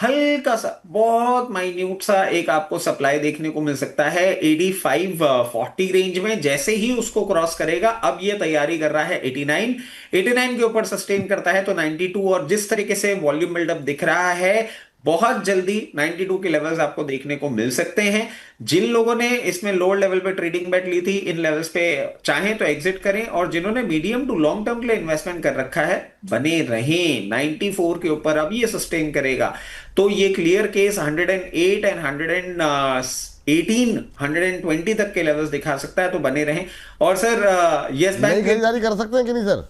हल्का सा बहुत माइन्यूट सा एक आपको सप्लाई देखने को मिल सकता है 85-40 रेंज में। जैसे ही उसको क्रॉस करेगा, अब ये तैयारी कर रहा है 89 के ऊपर सस्टेन करता है तो 92, और जिस तरीके से वॉल्यूम बिल्डअप दिख रहा है बहुत जल्दी 92 के लेवल्स आपको देखने को मिल सकते हैं। जिन लोगों ने इसमें लोअर लेवल पे ट्रेडिंग बेट ली थी, इन लेवल्स पे चाहें तो एग्जिट करें, और जिन्होंने मीडियम टू लॉन्ग टर्म के लिए इन्वेस्टमेंट कर रखा है बने रहें। 94 के ऊपर अब ये सस्टेन करेगा तो ये क्लियर केस 108 एंड 118, 120 तक के लेवल्स दिखा सकता है, तो बने रहें। और सर यस बैंक खरीदारी कर सकते हैं कि नहीं सर?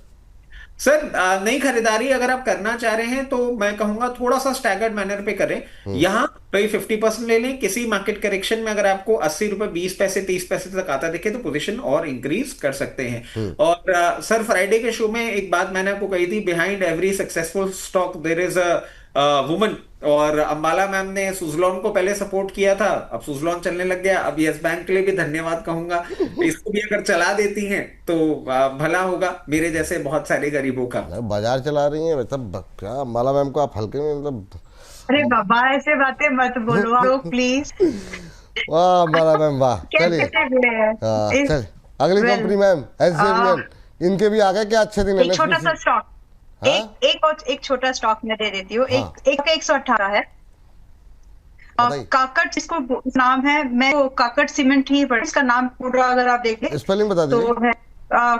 सर, नई खरीदारी अगर आप करना चाह रहे हैं तो मैं कहूंगा थोड़ा सा स्टैगर्ड मैनर पे करें। यहां कोई 50% ले लें। किसी मार्केट करेक्शन में अगर आपको 80 रुपए 20 पैसे 30 पैसे तक आता दिखे तो पोजीशन और इंक्रीज कर सकते हैं। और सर, फ्राइडे के शो में एक बात मैंने आपको कही थी, behind every successful stock there is a woman. और अंबाला मैम ने सुजलॉन को पहले सपोर्ट किया था, अब सुजलॉन चलने लग गया। अब यस बैंक के लिए भी धन्यवाद कहूंगा। इसको भी अगर चला देती हैं तो भला होगा मेरे जैसे बहुत सारे गरीबों का। बाजार चला रही हैं मतलब क्या अंबाला मैम को आप हल्के में मतलब? अरे बाबा, ऐसे बातें मत बोलो आप प्लीज। वाह अंबाला मैम वाह। चलिए चल अगली कंपनी मैम एसजेवीएन, इनके भी आ गए क्या अच्छे दिन? एक छोटा सा स्टॉक, एक छोटा स्टॉक मैं दे देती हूँ। एक 118 है। काकट जिसको नाम है, मैं काकट सीमेंट ही पढ़, इसका नाम पूरा अगर आप देखें स्पेलिंग बता दीजिए। तो है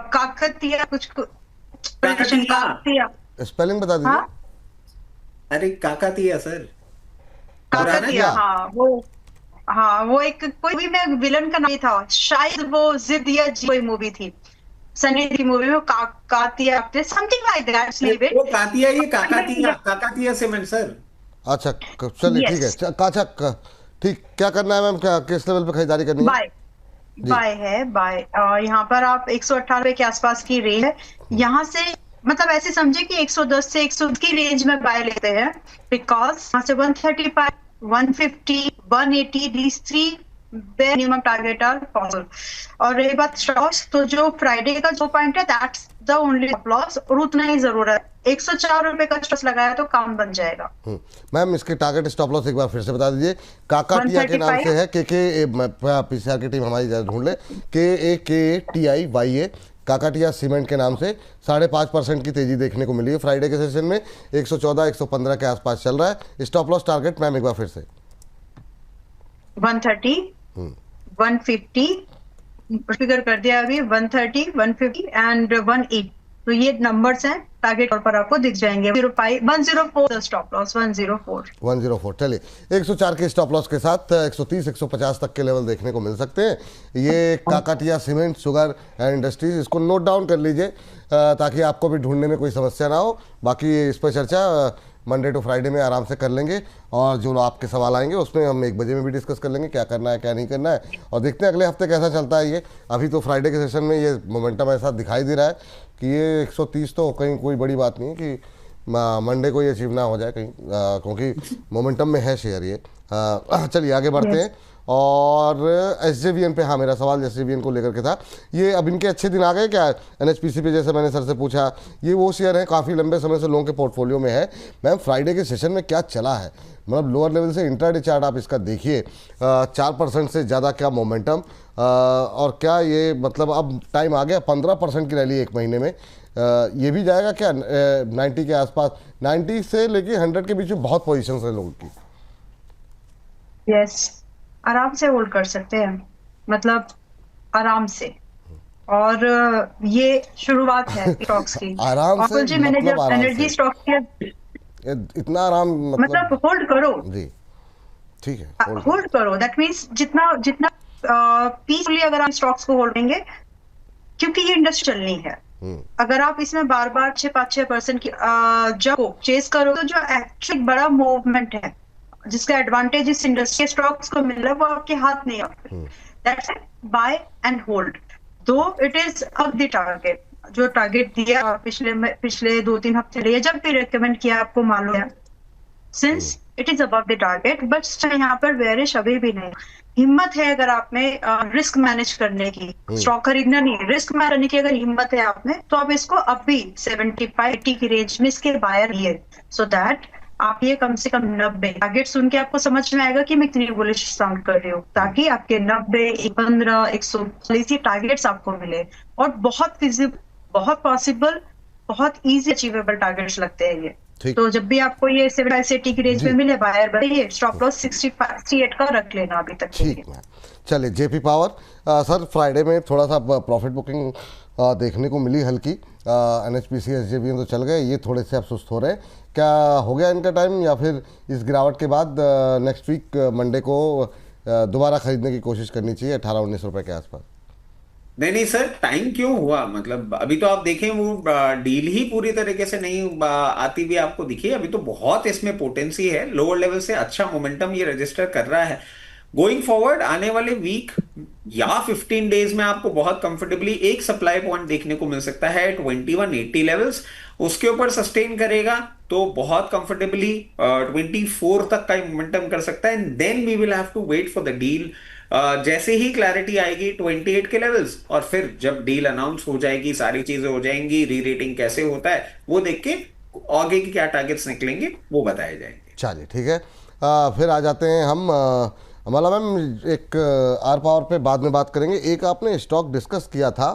काकतिया कुछ स्पेलिंग बता दीजिए। अरे काकतिया सर, काकतिया। हाँ वो एक कोई भी मैं विलन का नाम था, शायद वो जिद या जी कोई मूवी थी, सनी की मूवी में काकतिया समथिंग लाइक दैट। वो कातिया, ये काकतिया सीमेंट सर। अच्छा चलिए ठीक है। काचा ठीक, क्या करना है मैम? क्या किस लेवल पे खरीदारी करनी है? बाय है, बाय। यहाँ पर आप 118 के आसपास की रेंज है। यहाँ से मतलब ऐसे समझे कि 110 से 120 की रेंज में बाय लेते हैं, बिकॉज यहाँ से 135, 150, 180 these 3 minimum target are possible. और रही बात स्टॉक्स, तो जो फ्राइडे का जो पॉइंट है दैट्स द ओनली लॉस, और उतना ही जरूरत। 104 रुपए का स्टॉप लगाया तो काम बन जाएगा। मैम इसके टारगेट स्टॉप लॉस एक बार फिर से बता दीजिए। काकाटिया के नाम से है, के पीसीआर की टीम हमारी ढूंढ ले, KAKTIYA काकाटिया सीमेंट के नाम से 5.5% की तेजी देखने को मिली है फ्राइडे के सेशन में। 114, 115 के आसपास चल रहा है। स्टॉप लॉस टारगेट मैम एक बार फिर से 130, 150 फिगर कर दिया अभी, 130, 150 एंड 180। तो ये नंबर्स हैं, टारगेट और पर आपको दिख जाएंगे। 104 स्टॉप लॉस, 104। चलिए 104 के स्टॉप लॉस के साथ 130, 150 तक के लेवल देखने को मिल सकते हैं। ये Kakatiya cement sugar and industries, इसको नोट डाउन कर लीजिए ताकि आपको भी ढूंढने में कोई समस्या ना हो। बाकी इस पर चर्चा मंडे टू फ्राइडे में आराम से कर लेंगे, और जो आपके सवाल आएंगे उसमें हम 1 बजे में भी डिस्कस कर लेंगे क्या करना है क्या नहीं करना है, और देखते हैं अगले हफ्ते कैसा चलता है ये। अभी तो फ्राइडे के सेशन में ये मोमेंटम ऐसा दिखाई दे रहा है कि ये 130 तो कहीं कोई बड़ी बात नहीं है कि मंडे को ये अचीव ना हो जाए कहीं, क्योंकि मोमेंटम में है शेयर ये। चलिए आगे बढ़ते हैं। और एसजेवीएन पे, हाँ मेरा सवाल एसजेवीएन को लेकर के था, ये अब इनके अच्छे दिन आ गए क्या एनएचपीसी पे? जैसे मैंने सर से पूछा, ये वो शेयर है काफ़ी लंबे समय से लोगों के पोर्टफोलियो में है। मैम फ्राइडे के सेशन में क्या चला है? मतलब लोअर लेवल से इंट्राडे चार्ट आप इसका देखिए, 4% से ज़्यादा क्या मोमेंटम, और क्या ये मतलब अब टाइम आ गया 15% की रैली 1 महीने में, ये भी जाएगा क्या 90 के आसपास? 90 से लेके 100 के बीच में बहुत पोजीशन है लोगों की। यस, आराम से होल्ड कर सकते हैं, मतलब आराम से। और ये शुरुआत है स्टॉक्स की। आराम और से जी मैंने मतलब जब आराम एनर्जी से स्टॉक के इतना आराम मतलब होल्ड करो, जी ठीक है, होल्ड होल्ड करो, दैट मीन्स जितना जितना पीसफुली अगर आप स्टॉक्स को होल्ड करेंगे, क्योंकि ये इंडस्ट्री चलनी है। अगर आप इसमें बार बार 6-5% की जब चेस करो, तो जो एक्चुअली बड़ा मूवमेंट है जिसका एडवांटेज इस इंडस्ट्री स्टॉक्स को मिल रहा है, वो आपके हाथ नहीं आते। दैट्स बाय एंड होल्ड, दो इट इज अब द टारगेट। जो टारगेट दिया पिछले 2-3 हफ्ते लिए, जब भी रिकमेंड किया आपको मालूम है, since it is above the target, but यहाँ पर बेरिश अभी भी नहीं। हिम्मत है अगर आप में रिस्क मैनेज करने की, स्टॉक खरीदना नहीं, रिस्क मैनेज करने की अगर हिम्मत है आप में, तो आप इसको अब भी 75-80 की रेंज में इसके बायर लिए, सो दैट आप ये कम से कम 90 टारगेट सुन के आपको समझ में आएगा कि मैं कितनी बुलिश साउंड कर रही हूँ, ताकि आपके 90, 15, 140 टारगेट्स आपको मिले। और बहुत फिजिबल, बहुत पॉसिबल, बहुत इजी अचीवेबल टारगेट्स लगते हैं ये। तो जब भी आपको ये 75-80 की रेंज में मिले, बायर बताइए, स्टॉप लॉस 68 का रख लेना अभी तक। ठीक है, चलिए जेपी पावर सर, फ्राइडे में थोड़ा सा प्रॉफिट बुकिंग देखने को मिली हल्की। एनएचपीसी एसजेवीएन तो चल गए, ये थोड़े से अब सुस्त हो रहे हैं। क्या हो गया इनका टाइम, या फिर इस गिरावट के बाद नेक्स्ट वीक मंडे को दोबारा खरीदने की कोशिश करनी चाहिए 18-19 रुपए के आसपास? नहीं नहीं सर, टाइम क्यों हुआ, मतलब अभी तो आप देखें वो डील ही पूरी तरीके से नहीं आती भी आपको दिखी। अभी तो बहुत इसमें पोटेंसी है, लोअर लेवल से अच्छा मोमेंटम ये रजिस्टर कर रहा है। गोइंग फॉरवर्ड आने वाले वीक या 15 डेज में आपको बहुत कंफर्टेबली एक सप्लाई पॉइंट देखने को मिल सकता है 2180 लेवल्स। उसके ऊपर सस्टेन करेगा तो बहुत कंफर्टेबली 24 तक का मोमेंटम कर सकता है। And then we will have to wait for the deal. जैसे ही क्लैरिटी आएगी 28 के लेवल्स, और फिर जब डील अनाउंस हो जाएगी, सारी चीजें हो जाएंगी, री रेटिंग कैसे होता है वो देख के आगे की क्या टारगेट्स निकलेंगे वो बताए जाएंगे। चलिए ठीक है, फिर आ जाते हैं हम अमला मैम, एक आर पावर पे बाद में बात करेंगे। एक आपने स्टॉक डिस्कस किया था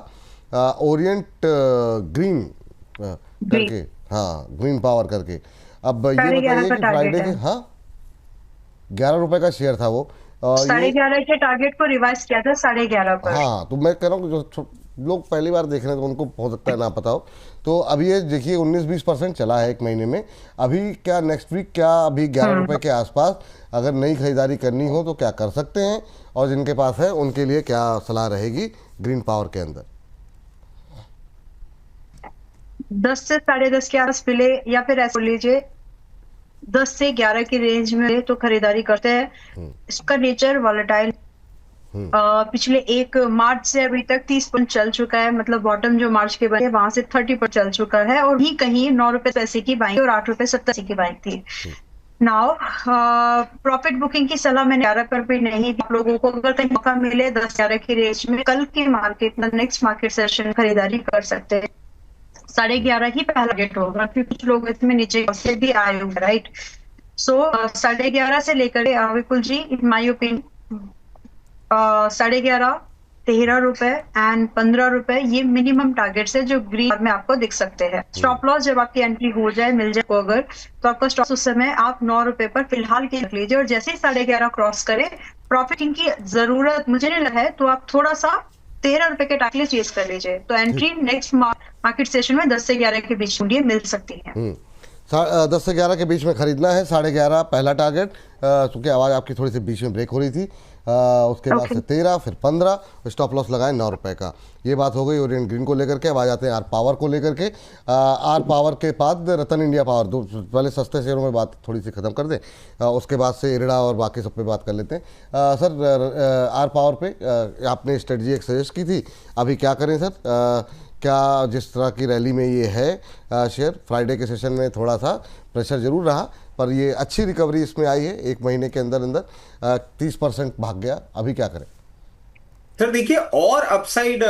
ओरिएंट ग्रीन करके, हाँ ग्रीन पावर करके। अब ये बताइए कि फ्राइडे के, हाँ 11 रुपए का शेयर था वो, 11.5 के टारगेट को रिवाइज किया था 11.5 पर। हाँ, तो मैं कह रहा हूँ जो लोग पहली बार देख रहे हैं तो उनको हो सकता है ना पता हो, तो अभी ये देखिए 19-20% चला है एक महीने में। अभी क्या नेक्स्ट वीक, क्या अभी 11 रुपए के आसपास अगर नई खरीदारी करनी हो तो क्या कर सकते हैं, और जिनके पास है उनके लिए क्या सलाह रहेगी ग्रीन पावर के अंदर? 10 से 10.5 के आसपास मिले, या फिर ऐसा लीजिए 10 से 11 की रेंज में तो खरीदारी करते हैं। इसका नेचर वॉलेटाइल, पिछले 1 मार्च से अभी तक 30% चल चुका है, मतलब बॉटम जो मार्च के बने वहां से 30% चल चुका है, और भी कहीं 9 रुपए पैसे की बाइंग और 8 रुपए 70 की बाइंग थी। नाउ प्रॉफिट बुकिंग की सलाह मैंने 11 पर भी नहीं दी। आप लोगों को अगर कहीं मौका मिले 10-11 की रेंज में कल के मार्केट में, नेक्स्ट मार्केट सेशन खरीदारी कर सकते हैं। 11.5 ही पहला गेट होगा, क्योंकि कुछ लोग इसमें नीचे से भी आए होंगे, राइट। सो 11.5 से लेकर विपुल जी, इन माई ओपिनियन 11.5, 13 रुपए एंड 15 रुपए ये मिनिमम टारगेट्स है जो ग्रीन में आपको दिख सकते हैं। स्टॉप लॉस जब आपकी एंट्री हो जाए, मिल जाए को अगर, तो आपका स्टॉप उस समय आप 9 रुपए पर फिलहाल के रख लीजिए, और जैसे ही 11.5 क्रॉस करे, प्रॉफिटिंग की जरूरत मुझे नहीं लगा है, तो आप थोड़ा सा 13 रुपए के टारगेट चेज कर लीजिए, तो एंट्री नेक्स्ट मार्केट सेशन में 10 से 11 के बीच में मिल सकती है। 10 से 11 के बीच में खरीदना है, 11.5 पहला टारगेट। क्योंकि आवाज़ आपकी थोड़ी सी बीच में ब्रेक हो रही थी, उसके बाद से 13, फिर 15, स्टॉप लॉस लगाए 9 रुपए का। ये बात हो गई ओरिएंट ग्रीन को लेकर के। अब आ जाते हैं आर पावर को लेकर के। आर पावर के बाद रतन इंडिया पावर, दो पहले सस्ते शेयरों में बात थोड़ी सी खत्म कर दें, उसके बाद से इरड़ा और बाकी सब पे बात कर लेते हैं। सर आर पावर पे आपने स्ट्रेटजी एक सजेस्ट की थी, अभी क्या करें सर? क्या जिस तरह की रैली में ये है शेयर, फ्राइडे के सेशन में थोड़ा सा प्रेशर जरूर रहा, पर ये अच्छी रिकवरी इसमें आई है, एक महीने के अंदर अंदर 30% भाग गया, अभी क्या करें? सर देखिए, और अपसाइड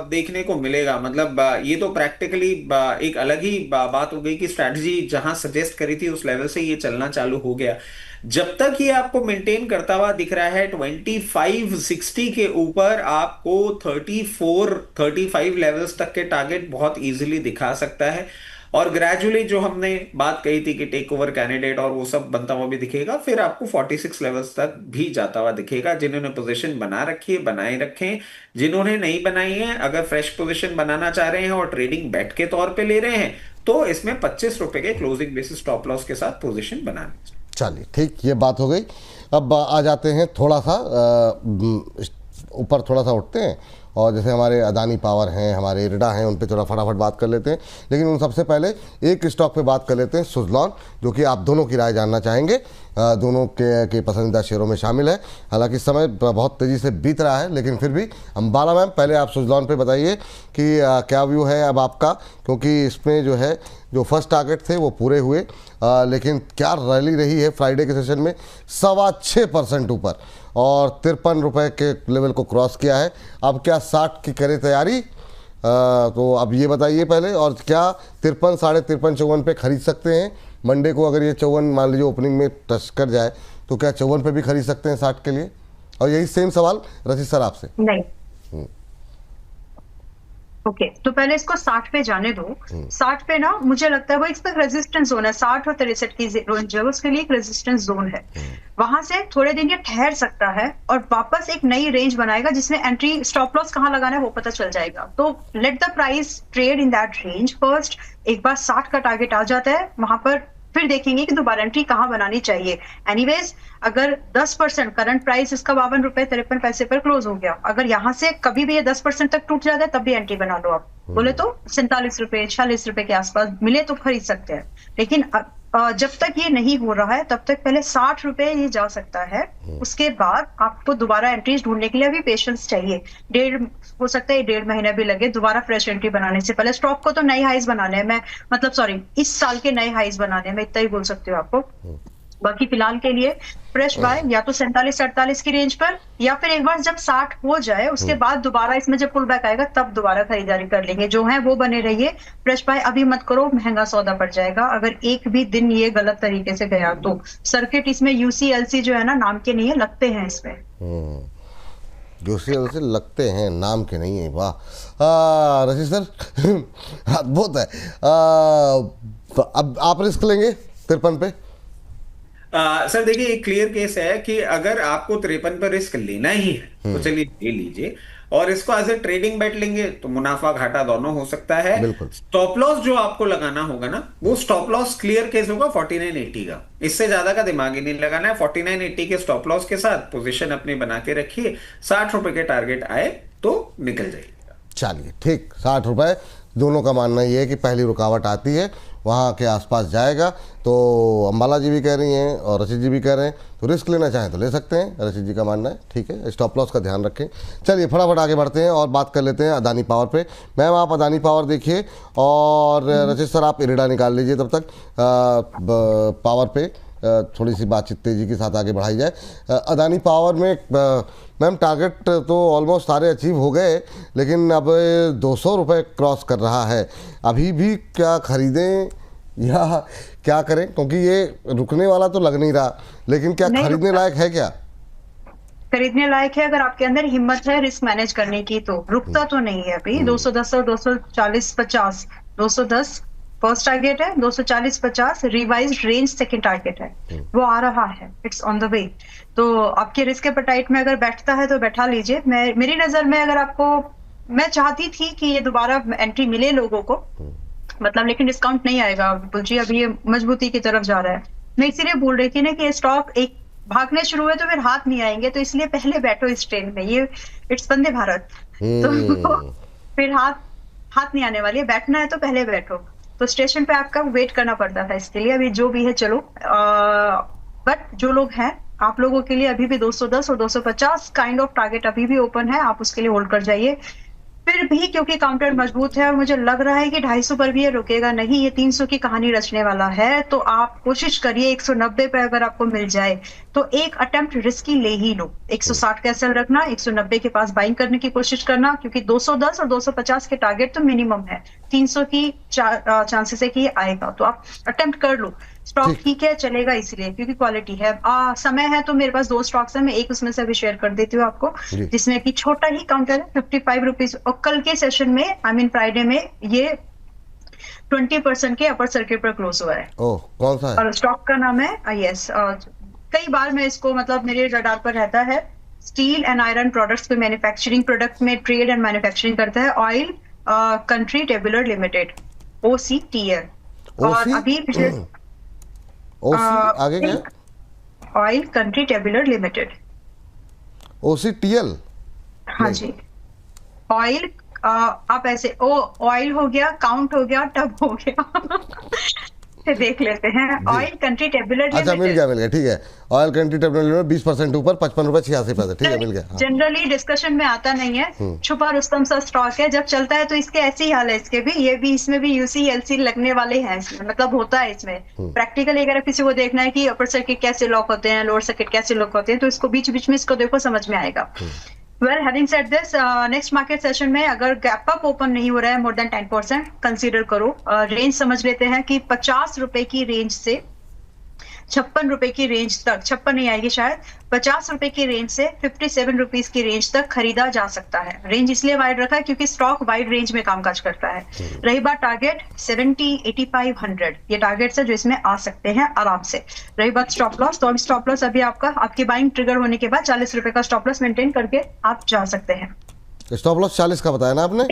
देखने को मिलेगा। मतलब ये तो प्रैक्टिकली एक अलग ही बात हो गई कि स्ट्रैटेजी जहां सजेस्ट करी थी उस लेवल से ये चलना चालू हो गया। जब तक ये आपको मेंटेन करता हुआ दिख रहा है 2560 के ऊपर, आपको 34-35 लेवल्स तक के टारगेट बहुत इजीली दिखा सकता है। और ग्रेजुअली जो हमने बात कही थी कि टेक ओवर कैंडिडेट और वो सब बनता हुआ भी दिखेगा, फिर आपको 46 लेवल्स तक भी जाता हुआ दिखेगा। जिन्होंने पोजीशन बना रखी है बनाए रखें, जिन्होंने नहीं बनाई है अगर फ्रेश पोजीशन बनाना चाह रहे हैं और ट्रेडिंग बेट के तौर पे ले रहे हैं, तो इसमें 25 रुपए के क्लोजिंग बेसिस स्टॉप लॉस के साथ पोजीशन बनानी। चलिए ठीक, ये बात हो गई। अब आ जाते हैं थोड़ा सा ऊपर, थोड़ा सा उठते हैं और जैसे हमारे अदानी पावर हैं, हमारे इरडा हैं, उन पे थोड़ा फटाफट बात कर लेते हैं। लेकिन उन सबसे पहले एक स्टॉक पे बात कर लेते हैं, सुज़लॉन, जो कि आप दोनों की राय जानना चाहेंगे। दोनों के पसंदीदा शेयरों में शामिल है। हालांकि समय बहुत तेज़ी से बीत रहा है, लेकिन फिर भी अंबाला मैम, पहले आप सुज़लॉन पे बताइए कि क्या व्यू है अब आपका, क्योंकि इसमें जो है जो फर्स्ट टारगेट थे वो पूरे हुए, लेकिन क्या रैली रही है फ्राइडे के सेशन में, 6.25% ऊपर और 53 रुपये के लेवल को क्रॉस किया है। अब क्या 60 की करे तैयारी? तो अब ये बताइए पहले, और क्या 53, 53.5, 54 पे खरीद सकते हैं मंडे को? अगर ये 54 मान लीजिए ओपनिंग में टच कर जाए, तो क्या 54 पे भी खरीद सकते हैं 60 के लिए? और यही सेम सवाल रशीद सर आपसे। नहीं, ओके तो पहले इसको 60 पे जाने दो। 60 पे ना मुझे लगता है वो एक रेजिस्टेंस जोन है, 60 और 63 की रेंज है, उसके लिए एक रेजिस्टेंस जोन है। वहां से थोड़े दिन ये ठहर सकता है और वापस एक नई रेंज बनाएगा, जिसमें एंट्री स्टॉप लॉस कहाँ लगाना है वो पता चल जाएगा। तो let the price trade in that range first. एक बार 60 का टारगेट आ जाता है, वहां पर फिर देखेंगे कि दोबारा एंट्री कहाँ बनानी चाहिए। एनीवेज अगर 10% करंट प्राइस इसका 52 रुपए 53 पैसे पर क्लोज हो गया, अगर यहाँ से कभी भी ये 10% तक टूट जाता है तब भी एंट्री बना लो आप। बोले तो 47 रुपए 46 रुपए के आसपास मिले तो खरीद सकते हैं। लेकिन जब तक ये नहीं हो रहा है तब तक पहले 60 रुपए ये जा सकता है। उसके बाद आपको दोबारा एंट्रीज ढूंढने के लिए अभी पेशेंस चाहिए। हो सकता है 1.5 महीना भी लगे दोबारा फ्रेश एंट्री बनाने से पहले। स्टॉक को तो नए हाइज बनाने हैं, मैं मतलब सॉरी इस साल के नए हाइज बनाने हैं, मैं इतना ही बोल सकती हूँ आपको। बाकी फिलहाल के लिए फ्रेश बाय या तो 47-48 की रेंज पर, या फिर एक बार जब 60 हो जाए उसके बाद दोबारा इसमें जब पुल बैक आएगा तब दोबारा खरीदारी कर लेंगे। जो है वो बने रहिए, फ्रेश बाय अभी मत करो, महंगा सौदा पड़ जाएगा अगर एक भी दिन ये गलत तरीके से गया तो। सर्किट इसमें यूसीएलसी जो है ना नाम के नहीं है, लगते हैं इसमें। यूसीएलसी लगते हैं, नाम के नहीं है। वाह रशीद सर अद्भुत है। अब आप रिस्क लेंगे 53 पे? सर देखिए एक क्लियर केस है कि अगर आपको 53 पर रिस्क लेना ही है तो चलिए ले लीजिए, और इसको एज ए ट्रेडिंग बेट लेंगे तो मुनाफा घाटा दोनों हो सकता है। स्टॉप लॉस जो आपको लगाना होगा ना, वो स्टॉप लॉस क्लियर केस होगा 49.80 का, इससे ज्यादा का दिमाग ही नहीं लगाना है। 49.80 के स्टॉप लॉस के साथ पोजीशन अपनी बना के रखिए, 60 रुपए के टारगेट आए तो निकल जाइएगा। चलिए ठीक, 60 रुपए दोनों का मानना ये है कि पहली रुकावट आती है वहाँ के आसपास जाएगा। तो अंबाला जी भी कह रही हैं और रशीद जी भी कह रहे हैं, तो रिस्क लेना चाहें तो ले सकते हैं, रशीद जी का मानना है। ठीक है, स्टॉप लॉस का ध्यान रखें। चलिए फटाफट आगे बढ़ते हैं और बात कर लेते हैं अदानी पावर पे। मैम आप अदानी पावर देखिए और रशीद सर आप इरिडा निकाल लीजिए तब तक। पावर पे थोड़ी सी बातचीत तेज़ी के साथ आगे बढ़ाई जाए। अदानी पावर में मैम टारगेट तो ऑलमोस्ट सारे अचीव हो गए, लेकिन अब 200 रुपये क्रॉस कर रहा है। अभी भी क्या खरीदें या क्या करें, क्योंकि ये रुकने वाला तो लग नहीं रहा, लेकिन क्या खरीदने लायक है? क्या खरीदने लायक है अगर आपके अंदर हिम्मत है रिस्क मैनेज करने की, तो रुकता तो नहीं है अभी। 210 और 240-50, 210 फर्स्ट टारगेट है, 240-50 रिवाइज्ड रेंज सेकंड टारगेट है, वो आ रहा है, इट्स ऑन द वे। तो आपके रिस्क एपेटाइट में अगर बैठता है तो बैठा लीजिए। मेरी नजर में अगर आपको, मैं चाहती थी कि ये दोबारा एंट्री मिले लोगों को, मतलब लेकिन डिस्काउंट नहीं आएगा विपुल जी, अभी ये मजबूती की तरफ जा रहा है। मैं इसीलिए बोल रही थी ना कि स्टॉक एक भागने शुरू हुए तो फिर हाथ नहीं आएंगे, तो इसलिए पहले बैठो इस ट्रेन में। ये इट्स वंदे भारत, तो फिर हाथ नहीं आने वाली है। बैठना है तो पहले बैठो। तो स्टेशन पे आपका वेट करना पड़ता था इसके लिए, अभी जो भी है चलो। बट जो लोग हैं, आप लोगों के लिए अभी भी 210 और 250 काइंड ऑफ टारगेट अभी भी ओपन है, आप उसके लिए होल्ड कर जाइए। फिर भी क्योंकि काउंटर मजबूत है और मुझे लग रहा है कि 250 पर भी ये रुकेगा नहीं, ये 300 की कहानी रचने वाला है, तो आप कोशिश करिए 190 पे अगर आपको मिल जाए तो एक अटेम्प्ट रिस्की ले ही लो। 160 का एसएल रखना, 190 के पास बाइंग करने की कोशिश करना, क्योंकि 210 और 250 के टारगेट तो मिनिमम है, 300 की चांसेस है कि ये आएगा, तो आप अटेम्प्ट कर लो। स्टॉक ठीक है, चलेगा इसलिए क्योंकि क्वालिटी है। समय है तो मेरे पास 2 स्टॉक्स है, मैं एक उसमें से अभी शेयर कर देती हूँ आपको, जिसमें कि छोटा ही काउंटर है 55 रुपीज, और कल के सेशन में आई मीन फ्राइडे में ये 20% के अपर सर्किट पर क्लोज हुआ है। ओह, कौन सा है? और स्टॉक का नाम है यस, कई बार मैं इसको मतलब मेरे रडार पर रहता है। स्टील एंड आयरन प्रोडक्ट्स पे मैन्युफैक्चरिंग प्रोडक्ट में ट्रेड एंड मैन्युफैक्चरिंग करता है। Oil country tabular limited, OCTL। और अभी पिछले आगे क्या? Oil country tabular limited, OCTL। हाँ जी। ऑयल आप ऐसे ऑयल हो गया, काउंट हो गया, टब हो गया से देख लेते हैं। Oil country tabular limited. अच्छा, मिल गया, ठीक है। ऑयल कंट्री टेबुलर लिमिटेड 20% ऊपर, 55 रुपए 86 पैसे, ठीक है, मिल गया। जनरली डिस्कशन में आता नहीं है, छुपा रुस्तम सा स्टॉक है, जब चलता है तो इसके ऐसे ही हाल है। इसके भी ये भी, इसमें भी UCLC लगने वाले हैं इसमें, मतलब होता है इसमें प्रैक्टिकली। अगर किसी को देखना है कि अपर सर्किट कैसे लॉक होते हैं, लोअर सर्किट कैसे लॉक होते हैं, तो इसको बीच बीच में इसको देखो, समझ में आएगा। Well, having said this, next market session में अगर गैप अप ओपन नहीं हो रहा है मोर देन 10%, कंसीडर करो। रेंज समझ लेते हैं कि 50 रुपए की रेंज से 56 रुपए की रेंज तक, 56 नहीं आएगी शायद, 50 रुपए की रेंज से 57 रुपीज की रेंज तक खरीदा जा सकता है। रेंज इसलिए वाइड रखा है क्योंकि स्टॉक वाइड रेंज में कामकाज करता है। रही बात टारगेट 70, 85, 100, ये टारगेट्स है जो इसमें आ सकते हैं आराम से। रही बात स्टॉप लॉस, तो स्टॉप लॉस अभी आपका, आपकी बाइंग ट्रिगर होने के बाद 40 रुपए का स्टॉप लॉस मेंटेन करके आप जा सकते हैं। स्टॉप लॉस 40 का बताया ना आपने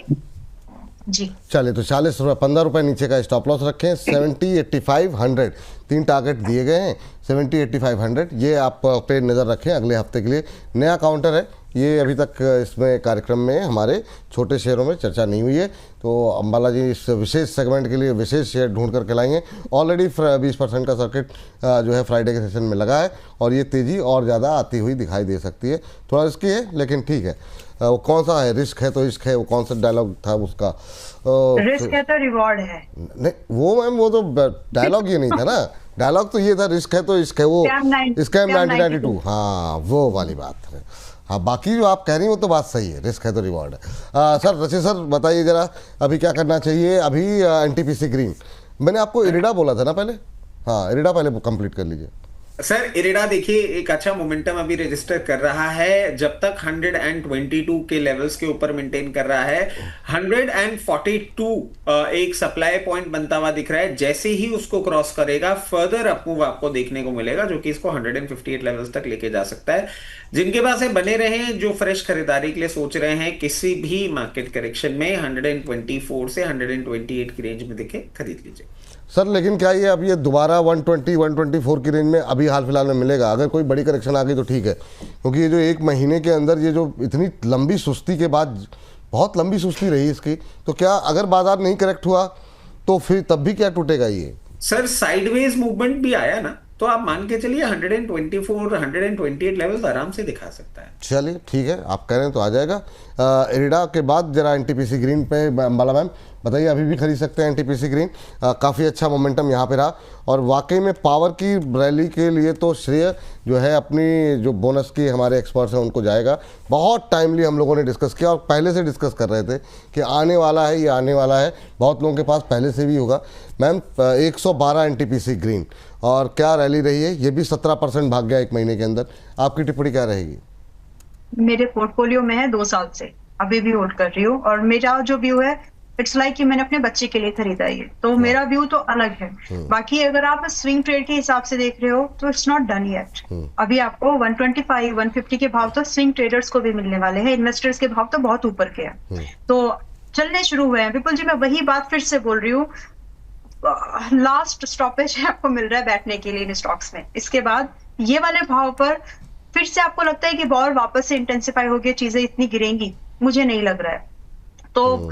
जी? चलिए, तो 40 रुपये, 15 रुपये नीचे का स्टॉप लॉस रखें। 70, 85, 100 3 टारगेट दिए गए हैं। 70, 85, 100 ये आप पे नज़र रखें अगले हफ्ते के लिए। नया काउंटर है ये, अभी तक इसमें कार्यक्रम में हमारे छोटे शेयरों में चर्चा नहीं हुई है, तो अंबाला जी इस विशेष सेगमेंट के लिए विशेष शेयर ढूंढ करके लाएंगे। ऑलरेडी 20% का सर्किट जो है फ्राइडे के सेशन में लगा है, और ये तेज़ी और ज़्यादा आती हुई दिखाई दे सकती है। थोड़ा रिस्की है लेकिन ठीक है। वो कौन सा है? रिस्क है तो इश्क है, वो कौन सा डायलॉग था उसका? रिस्क है तो रिवॉर्ड है। नहीं वो मैम, वो तो डायलॉग ये नहीं था ना, डायलॉग तो ये था रिस्क है तो इश्क है, वो स्कैम 1992, हाँ वो वाली बात है। हाँ, बाकी जो आप कह रही हैं वो तो बात सही है, रिस्क है तो रिवॉर्ड है। सर रचित सर बताइए जरा, अभी क्या करना चाहिए? अभी NTPC ग्रीन, मैंने आपको इरिडा बोला था ना पहले, हाँ इरिडा पहले कंप्लीट कर लीजिए। सर इरिडा देखिए एक अच्छा मोमेंटम अभी रजिस्टर कर रहा है, जब तक 122 के लेवल्स के ऊपर मेंटेन कर रहा है। 142 एक सप्लाई पॉइंट बनता हुआ दिख रहा है। जैसे ही उसको क्रॉस करेगा फर्दर अपमूव आपको देखने को मिलेगा, जो कि इसको 158 लेवल्स तक लेके जा सकता है। जिनके पास है बने रहे, जो फ्रेश खरीदारी के लिए सोच रहे हैं किसी भी मार्केट करेक्शन में 124 से 128 की रेंज में देखे खरीद लीजिए। सर लेकिन क्या ये अब ये दोबारा 120, 124 की रेंज में अभी हाल फिलहाल में मिलेगा? अगर कोई बड़ी करेक्शन आ गई तो ठीक है, क्योंकि ये जो एक महीने के अंदर ये जो इतनी लंबी सुस्ती के बाद, बहुत लंबी सुस्ती रही इसकी, तो क्या अगर बाजार नहीं करेक्ट हुआ तो फिर तब भी क्या टूटेगा ये? सर साइडवेज मूवमेंट भी आया ना, तो आप मान के चलिए 124, 128 लेवल्स आराम से दिखा सकता है। चलिए ठीक है, आप कह रहे हैं तो आ जाएगा। इरिडा के बाद जरा NTPC ग्रीन पे अंबाला मैम बताइए, अभी भी खरीद सकते हैं NTPC ग्रीन? काफ़ी अच्छा मोमेंटम यहाँ पे रहा, और वाकई में पावर की रैली के लिए तो श्रेय जो है अपनी जो बोनस की हमारे एक्सपर्ट्स हैं उनको जाएगा। बहुत टाइमली हम लोगों ने डिस्कस किया, और पहले से डिस्कस कर रहे थे कि आने वाला है, ये आने वाला है, बहुत लोगों के पास पहले से भी होगा। मैम 112 NTPC ग्रीन, और क्या रैली रही है, ये भी 17% भाग गया एक महीने के अंदर। आपकी टिप्पणी क्या रहेगी? मेरे पोर्टफोलियो में है 2 साल से, अभी भी होल्ड कर रही हूँ, और मेरा जो व्यू है इट्स लाइक कि मैंने अपने बच्चे के लिए खरीदा है, तो मेरा व्यू तो अलग है। बाकी अगर आप स्विंग ट्रेड के हिसाब से देख रहे हो तो इट्स नॉट डन येट। अभी आपको 125, 150 के भाव तो स्विंग ट्रेडर्स को भी मिलने वाले हैं, इन्वेस्टर्स के भाव तो बहुत ऊपर के हैं, तो चलने शुरू हुए हैं। विपुल जी मैं वही बात फिर से बोल रही हूँ, लास्ट स्टॉपेज आपको मिल रहा है बैठने के लिए इन स्टॉक्स में। इसके बाद ये वाले भाव पर फिर से आपको लगता है कि और वापस से इंटेंसिफाई होगी, चीजें इतनी गिरेंगी? मुझे नहीं लग रहा है। तो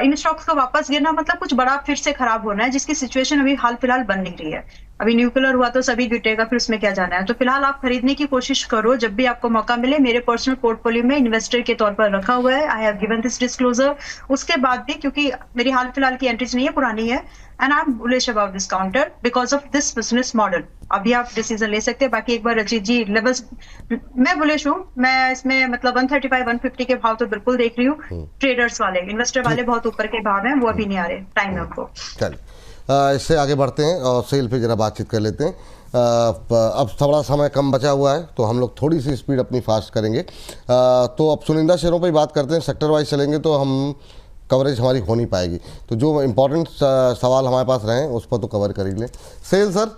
इन स्टॉक्स को वापस गिरना मतलब कुछ बड़ा फिर से खराब होना है, जिसकी सिचुएशन अभी हाल फिलहाल बन नहीं रही है। अभी न्यूक्लियर हुआ तो सभी गिटेगा, फिर उसमें क्या जाना है। तो फिलहाल आप खरीदने की कोशिश करो जब भी आपको मौका मिले। मेरे पर्सनल पोर्टफोलियो में इन्वेस्टर के तौर पर रखा हुआ है, I have given this disclosure. उसके बाद भी क्योंकि मेरी हाल फिलहाल की एंट्रीज नहीं है, पुरानी है, and I am bullish about this counter because of this business model. अभी आप डिसीजन ले सकते हैं। बाकी एक बार रचित जी लेवल्स, मैं बुलिश हूँ, मैं इसमें मतलब 135, 150 के भाव तो बिल्कुल देख रही हूँ। ट्रेडर्स वाले, इन्वेस्टर वाले बहुत ऊपर के भाव हैं, वो अभी नहीं आ रहे, टाइम है उनको। चलिए इससे आगे बढ़ते हैं और सेल पे ज़रा बातचीत कर लेते हैं। अब थोड़ा समय कम बचा हुआ है तो हम लोग थोड़ी सी स्पीड अपनी फास्ट करेंगे। तो अब चुनिंदा शेयरों पे ही बात करते हैं। सेक्टर वाइज चलेंगे तो हम कवरेज हमारी हो नहीं पाएगी, तो जो इम्पोर्टेंट सवाल हमारे पास रहे उस पर तो कवर कर ही लें। सेल सर,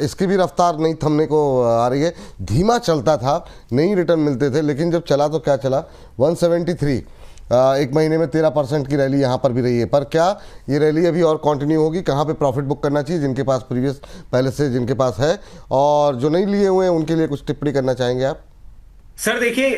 इसकी भी रफ्तार नहीं थमने को आ रही है। धीमा चलता था, नहीं रिटर्न मिलते थे, लेकिन जब चला तो क्या चला, 173 एक महीने में 13% की रैली यहाँ पर भी रही है। पर क्या ये रैली अभी और कंटिन्यू होगी? कहाँ पे प्रॉफिट बुक करना चाहिए जिनके पास प्रीवियस पहले से जिनके पास है, और जो नहीं लिए हुए हैं उनके लिए कुछ टिप्पणी करना चाहेंगे आप? सर देखिए,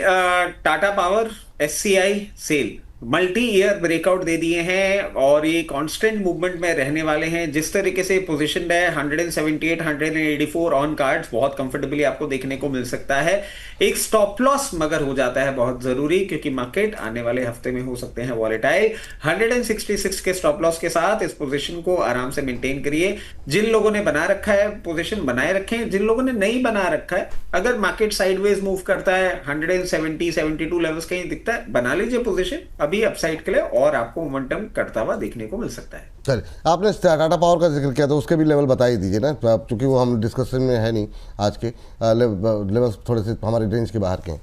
Tata power, SCI, SAIL multi year breakout दे दिए हैं और ये कांस्टेंट मूवमेंट में रहने वाले हैं। जिस तरीके से पोजीशन है 178, 184 ऑन कार्ड्स बहुत कंफर्टेबली आपको देखने को मिल सकता है। एक स्टॉप लॉस मगर हो जाता है बहुत जरूरी, क्योंकि मार्केट आने वाले हफ्ते में हो सकते हैं वॉलेटाइल। 166 के स्टॉप लॉस के साथ इस पोजीशन को आराम से मेंटेन करिए। जिन लोगों ने बना रखा है पोजीशन बनाए रखें, जिन लोगों ने नहीं बना रखा है, अगर मार्केट साइडवेज मूव करता है 170, 72 लेवल्स कहीं दिखता है, बना लीजिए पोजीशन अभी अपसाइड के लिए, और आपको मोमेंटम करता हुआ देखने को मिल सकता है। चलिए, आपने टाटा पावर का जिक्र किया तो उसके भी लेवल बता ही दीजिए ना, क्योंकि वो हम डिस्कशन में है नहीं आज के। लेवल्स थोड़े से हमारे रेंज के बाहर के हैं।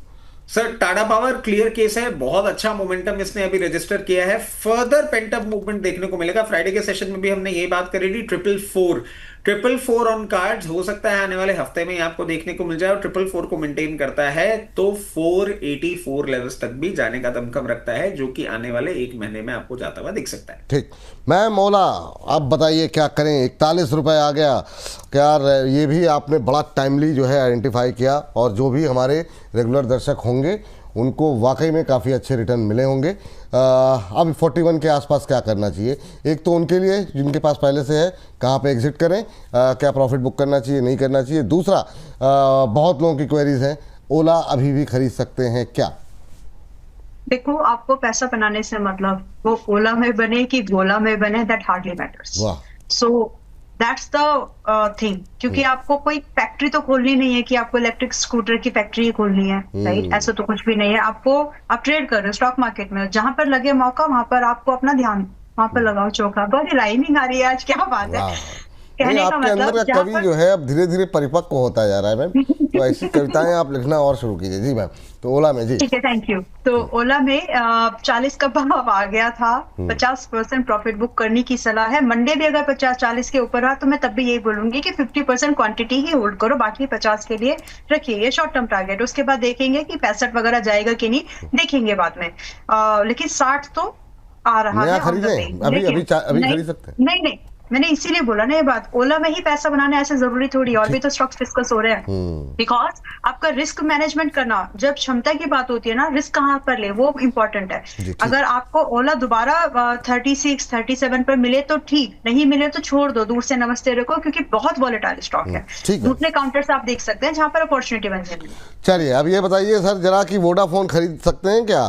Sir Tata power clear case है, बहुत अच्छा मोमेंटम इसने अभी रजिस्टर किया है। फर्दर पेंटअप मूवमेंट देखने को मिलेगा। फ्राइडे के सेशन में भी हमने ये बात करी थी, 444 ऑन कार्ड्स हो सकता है आने वाले हफ्ते में आपको देखने को मिल जाए, और 444 को मेंटेन करता है तो 484 लेवल्स तक भी जाने का दमखम रखता है, जो कि आने वाले एक महीने में आपको जाता हुआ दिख सकता है। ठीक, मैम मौला आप बताइए क्या करें? 41 रुपये आ गया। क्या ये भी आपने बड़ा टाइमली जो है आइडेंटिफाई किया, और जो भी हमारे रेगुलर दर्शक होंगे उनको वाकई में काफ़ी अच्छे रिटर्न मिले होंगे। अब 41 के आसपास क्या करना चाहिए? एक तो उनके लिए जिनके पास पहले से है, कहाँ पे एग्जिट करें, क्या प्रॉफिट बुक करना चाहिए, नहीं करना चाहिए? दूसरा, बहुत लोगों की क्वेरीज हैं, ओला अभी भी खरीद सकते हैं क्या? देखो, आपको पैसा बनाने से मतलब वो ओला में बने कि गोला में बने, that hardly matters. So that's the thing, क्योंकि आपको कोई फैक्ट्री तो खोलनी नहीं है कि आपको इलेक्ट्रिक स्कूटर की फैक्ट्री खोलनी है, राइट? ऐसा तो कुछ भी नहीं है। आप ट्रेड कर रहे हो स्टॉक मार्केट में, जहां पर लगे मौका वहां पर आपको अपना ध्यान वहां पर लगाओ चौका। बड़ी राइमिंग आ रही है आज, क्या बात है। कहने का आपके मतलब अंदर का कवि जो है अब धीरे धीरे परिपक्व होता जा रहा है मैम, तो ऐसी कविताएं आप लिखना और शुरू कीजिए। जी मैम, तो ओला में जी ठीक है, थैंक यू। तो ओला में 40 का भाव आ गया था, 50% प्रॉफिट बुक करने की सलाह है। मंडे भी अगर 50-40 के ऊपर रहा तो मैं तब भी यही बोलूंगी कि 50% क्वांटिटी ही होल्ड करो, बाकी 50 के लिए रखिए, ये शॉर्ट टर्म टारगेट। उसके बाद देखेंगे कि 65 वगैरह जाएगा कि नहीं, देखेंगे बाद में। लेकिन 60 तो आ रहा है। अभी खरीद सकते हैं? नहीं, मैंने इसीलिए बोला ना ये बात, ओला में ही पैसा बनाना ऐसे जरूरी थोड़ी, और भी तो स्टॉक्स डिस्कस हो रहे हैं। बिकॉज आपका रिस्क मैनेजमेंट करना, जब क्षमता की बात होती है ना, रिस्क कहाँ पर ले वो इम्पोर्टेंट है। अगर आपको ओला दोबारा 36, 37 पर मिले तो ठीक, नहीं मिले तो छोड़ दो, दूर से नमस्ते रखो, क्योंकि बहुत वॉलेटाइल स्टॉक है। दूसरे काउंटर्स आप देख सकते हैं जहां पर अपॉर्चुनिटी बन जाएगी। चलिए, अब ये बताइए सर जरा कि वोडाफोन खरीद सकते हैं क्या?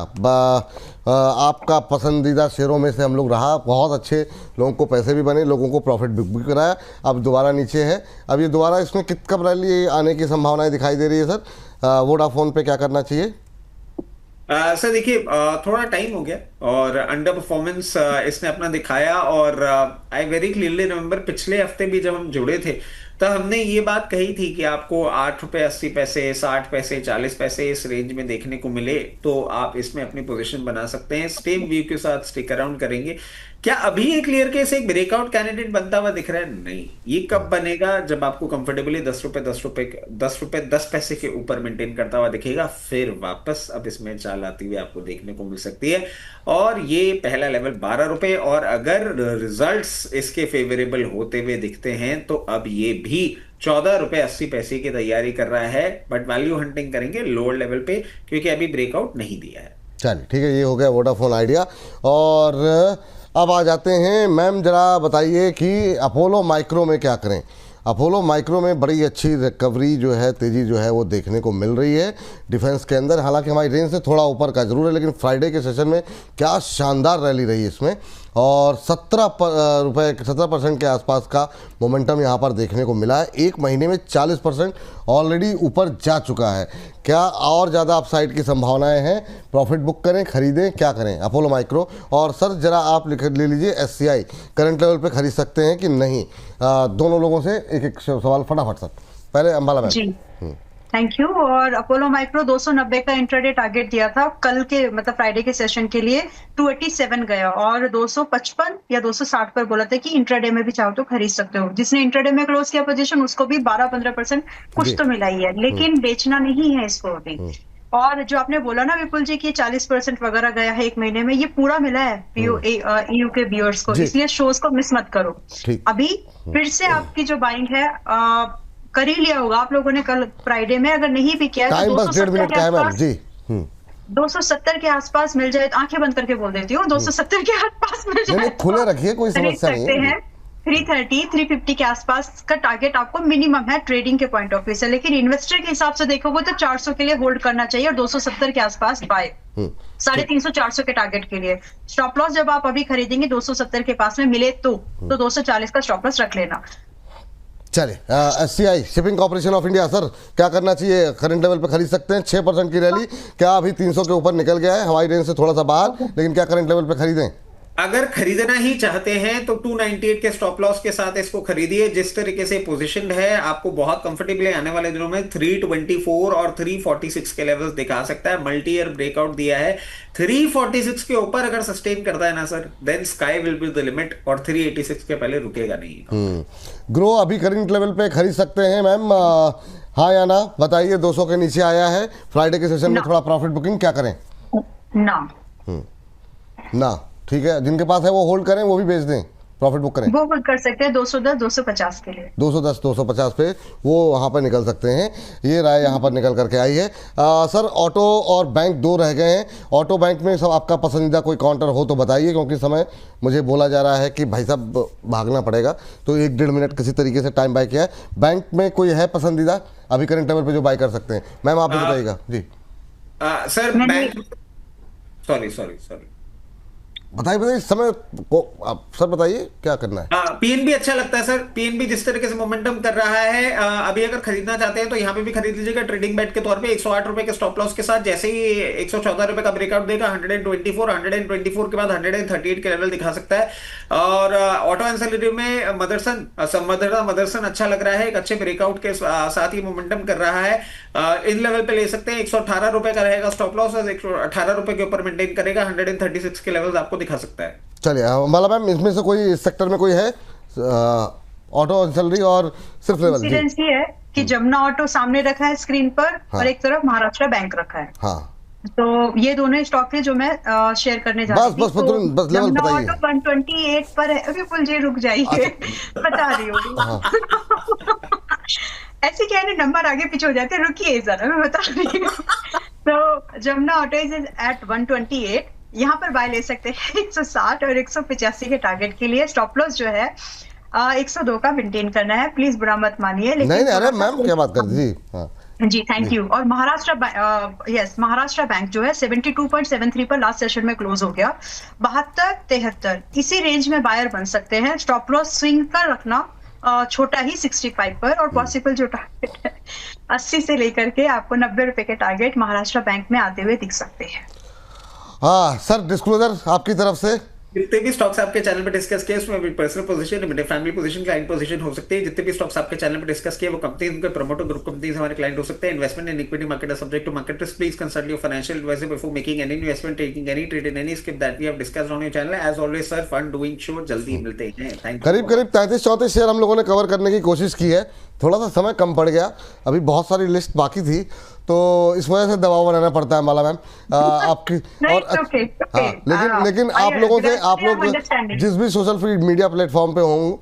आपका पसंदीदा शेयरों में से हम लोग रहा, बहुत अच्छे लोगों को पैसे भी बने, लोगों को प्रॉफिट भी कराया, अब दोबारा नीचे है। अब ये दोबारा इसमें कब रैली आने की संभावनाएं दिखाई दे रही है सर? वोडाफोन पे क्या करना चाहिए? सर देखिए, थोड़ा टाइम हो गया और अंडर परफॉर्मेंस इसने अपना दिखाया, और आई वेरी क्लियरली रिमेंबर पिछले हफ्ते भी जब हम जुड़े थे तब हमने ये बात कही थी कि आपको 8 रुपए 80 पैसे, 60 पैसे, 40 पैसे इस रेंज में देखने को मिले तो आप इसमें अपनी पोजीशन बना सकते हैं। सेम व्यू के साथ स्टिक अराउंड करेंगे। क्या अभी ये क्लियर केस एक ब्रेकआउट कैंडिडेट बनता हुआ दिख रहा है? नहीं। ये कब बनेगा? जब आपको कंफर्टेबली 10 रुपए 10 पैसे के ऊपर मेंटेन करता हुआ दिखेगा, फिर वापस अब इसमें चाल आती हुई आपको देखने को मिल सकती है। और ये पहला लेवल 12 रुपए, और अगर रिजल्ट्स इसके फेवरेबल होते हुए दिखते हैं तो अब ये भी 14 रुपए 80 पैसे की तैयारी कर रहा है। बट वैल्यू हंटिंग करेंगे लोअर लेवल पे, क्योंकि अभी ब्रेकआउट नहीं दिया है। चलिए ठीक है, ये हो गया वोडाफोन आइडिया। और अब आ जाते हैं, मैम जरा बताइए कि अपोलो माइक्रो में क्या करें? अपोलो माइक्रो में बड़ी अच्छी रिकवरी जो है, तेज़ी जो है वो देखने को मिल रही है डिफेंस के अंदर। हालांकि हमारी रेंज से थोड़ा ऊपर का जरूर है, लेकिन फ्राइडे के सेशन में क्या शानदार रैली रही इसमें। और 17% के आसपास का मोमेंटम यहाँ पर देखने को मिला है। एक महीने में 40% ऑलरेडी ऊपर जा चुका है। क्या और ज़्यादा अपसाइड की संभावनाएं हैं? प्रॉफिट बुक करें, खरीदें, क्या करें? अपोलो माइक्रो और सर जरा आप ले लीजिए SCI करंट लेवल पे खरीद सकते हैं कि नहीं? दोनों लोगों से एक एक सवाल फटाफट सर। पहले अंबाला मैम। Thank you. और अपोलो माइक्रो 290 का इंट्राडे टारगेट दिया था कल के, मतलब फ्राइडे के सेशन के लिए, 287 गया और 255 या 260 पर बोला था कि इंट्राडे में भी चाहो तो खरीद सकते हो। जिसने इंट्राडे में क्लोज किया पोजीशन उसको भी 12-15% कुछ तो मिला ही है, लेकिन बेचना नहीं है इसको अभी। और जो आपने बोला ना विपुल जी की 40% वगैरह गया है एक महीने में, ये पूरा मिला है EU के व्यूअर्स को, इसलिए शोज को मिस मत करो। अभी फिर से आपकी जो बाइंग है कर ही लिया होगा आप लोगों ने कल फ्राइडे में, अगर नहीं भी किया टाइम बस 1.5 मिनट का है मैम जी। 270 के आसपास मिल जाए, आंखें बंद करके बोल देती हूँ, 270 के आसपास मिल जाए खुले रखिए, कोई समस्या नहीं है। 330 350 के आसपास का टारगेट आपको मिनिमम है ट्रेडिंग के पॉइंट ऑफ व्यू से, लेकिन इन्वेस्टर के हिसाब से देखोगे तो 400 के लिए होल्ड करना चाहिए और 270 के आसपास बाय, 350-400 के टारगेट के लिए। स्टॉप लॉस जब आप अभी खरीदेंगे 270 के पास में मिले तो 240 का स्टॉप लॉस रख लेना। चलिए SCI shipping corporation of India, sir क्या करना चाहिए? करंट लेवल पे खरीद सकते हैं, 6% की रैली, क्या अभी 300 के ऊपर निकल गया है, हवाई रेंज से थोड़ा सा बाहर, लेकिन क्या करंट लेवल पे खरीदें? अगर खरीदना ही चाहते हैं तो 298 के स्टॉप लॉस के साथ इसको खरीदिए। जिस तरीके से पोजीशन है आपको बहुत कंफर्टेबली आने वाले दिनों में 324 और 346 के लेवल्स दिखा सकता है। मल्टी ईयर ब्रेकआउट दिया है, 346 के ऊपर अगर सस्टेन करता है ना sir, then sky will be the limit और 386 के पहले रुकेगा नहीं। ग्रो अभी करंट लेवल पे खरीद सकते हैं मैम, हाँ या ना बताइए? 200 के नीचे आया है, फ्राइडे के सेशन में थोड़ा प्रॉफिट बुकिंग, क्या करें? ना ठीक है, जिनके पास है वो होल्ड करें, वो भी बेच दें, प्रॉफिट बुक करें, वो होल्ड कर सकते हैं 210 250 के लिए, 210 250 पे वो वहाँ पर निकल सकते हैं। ये राय यहाँ पर निकल करके आई है। सर ऑटो और बैंक दो रह गए हैं, ऑटो बैंक में सब आपका पसंदीदा कोई काउंटर हो तो बताइए, क्योंकि समय मुझे बोला जा रहा है कि भाई साहब भागना पड़ेगा, तो 1-1.5 मिनट किसी तरीके से टाइम बाय किया है। बैंक में कोई है पसंदीदा अभी करंट लेवल पे जो बाय कर सकते हैं? मैम आप भी बताइएगा जी। सर बैंक, सॉरी बताइए इस समय को आप सर बताइए क्या करना है। पीएनबी अच्छा लगता है सर, पीएनबी जिस तरीके से मोमेंटम कर रहा है, अभी अगर खरीदना चाहते हैं तो यहाँ पे भी खरीद लीजिएगा ट्रेडिंग बेट के तौर पे 108 रुपए के स्टॉप लॉस के साथ। जैसे ही 114 रुपए का ब्रेकआउट देगा 124 के बाद 138 के लेवल दिखा सकता है। और ऑटो एंसिलरी में मदरसन अच्छा लग रहा है, एक अच्छे ब्रेकआउट के साथ ही मोमेंटम कर रहा है। इन लेवल पे ले सकते हैं, 118 रुपए का रहेगा स्टॉप लॉस, 118 रुपए के ऊपर मेंटेन करेगा, 136 के लेवल आपको दिखा सकता है। चलिए माला मैम, इसमें से कोई इस सेक्टर में कोई है ऑटो एंसिलरी और सिर्फ लेवल? जी है कि जमुना ऑटो सामने रखा है स्क्रीन पर, और एक तरफ महाराष्ट्र बैंक रखा है। हाँ, तो ये दोनों स्टॉक है जो मैं शेयर करने जा रही हूँ। बस लेवल बताइए। 128 पर है। विपुल जी रुक जाइए, बता रही हूँ। ऐसे क्या है, नंबर आगे पीछे हो जाते हैं, रुकिए जरा मैं बता रही हूँ। तो जमुना ऑटो इज एट 128, यहाँ पर बाय ले सकते हैं 160 और 185 के टारगेट के लिए। स्टॉप लॉस जो है 102 का मेंटेन करना है, प्लीज बुरा मत मानिए। नहीं अरे मैम क्या बात करती थी जी, थैंक यू। और महाराष्ट्र बैंक जो है 72.73 पर लास्ट सेशन में क्लोज हो गया। 72-73 इसी रेंज में बायर बन सकते हैं। स्टॉप लॉस स्विंग कर रखना छोटा ही 65 पर, और पॉसिबल जो टारगेट है 80 से लेकर के आपको 90 रुपए के टारगेट महाराष्ट्र बैंक में आते हुए दिख सकते हैं। हाँ सर, डिस्क्लोजर आपकी तरफ से। जितने भी स्टॉक्स आपके चैनल पे डिस्कस किए उसमें personal position, limited family position, client position हो सकती है। जितने भी स्टॉक्स आपके चैनल पे डिस्कस किए वो कंपनी, उनके प्रमोटर ग्रुप कंपनीज हमारे क्लाइंट हो सकते हैं। Investment in equity market subject to market risk, please consult your financial advisor before making any investment, taking any trade in any skip that we have discussed on your channel. As always sir, fun doing show, जल्दी मिलते हैं। Thank you. करीब 33-34 share हम लोगों ने cover करने की कोशिश की है, थोड़ा सा समय कम पड़ गया, अभी बहुत सारी लिस्ट बाकी थी, तो इस वजह से दबाव बनाना पड़ता है माला मैम आपकी। और हाँ, लेकिन आप लोगों से जिस भी सोशल मीडिया प्लेटफॉर्म पे हों,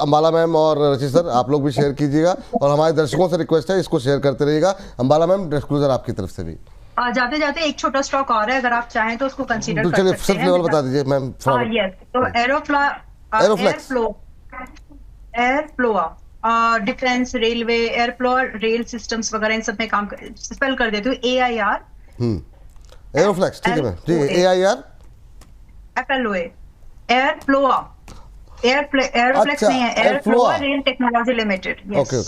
माला मैम और रचित सर आप लोग भी शेयर कीजिएगा, और हमारे दर्शकों से रिक्वेस्ट है इसको शेयर करते रहिएगा। अंबाला मैम, डिस्क्लोजर आपकी तरफ से भी। जाते जाते एक छोटा स्टॉक और है, अगर आप चाहें तो उसको कंसीडर कर सकते हैं। सिर्फ लेवल बता दीजिए मैम। तो Airfloa, defence, railway, Airfloa, rail systems वगैरह, इन सब में काम स्पेल कर देती हूँ AIR एरोफ्लेक्स, ठीक है मैम, ठीक है AIR FLOA एयरफ्लेक्स अच्छा, नहीं है, एयरफ्लोआ रेल टेक्नोलॉजी लिमिटेड। ओके।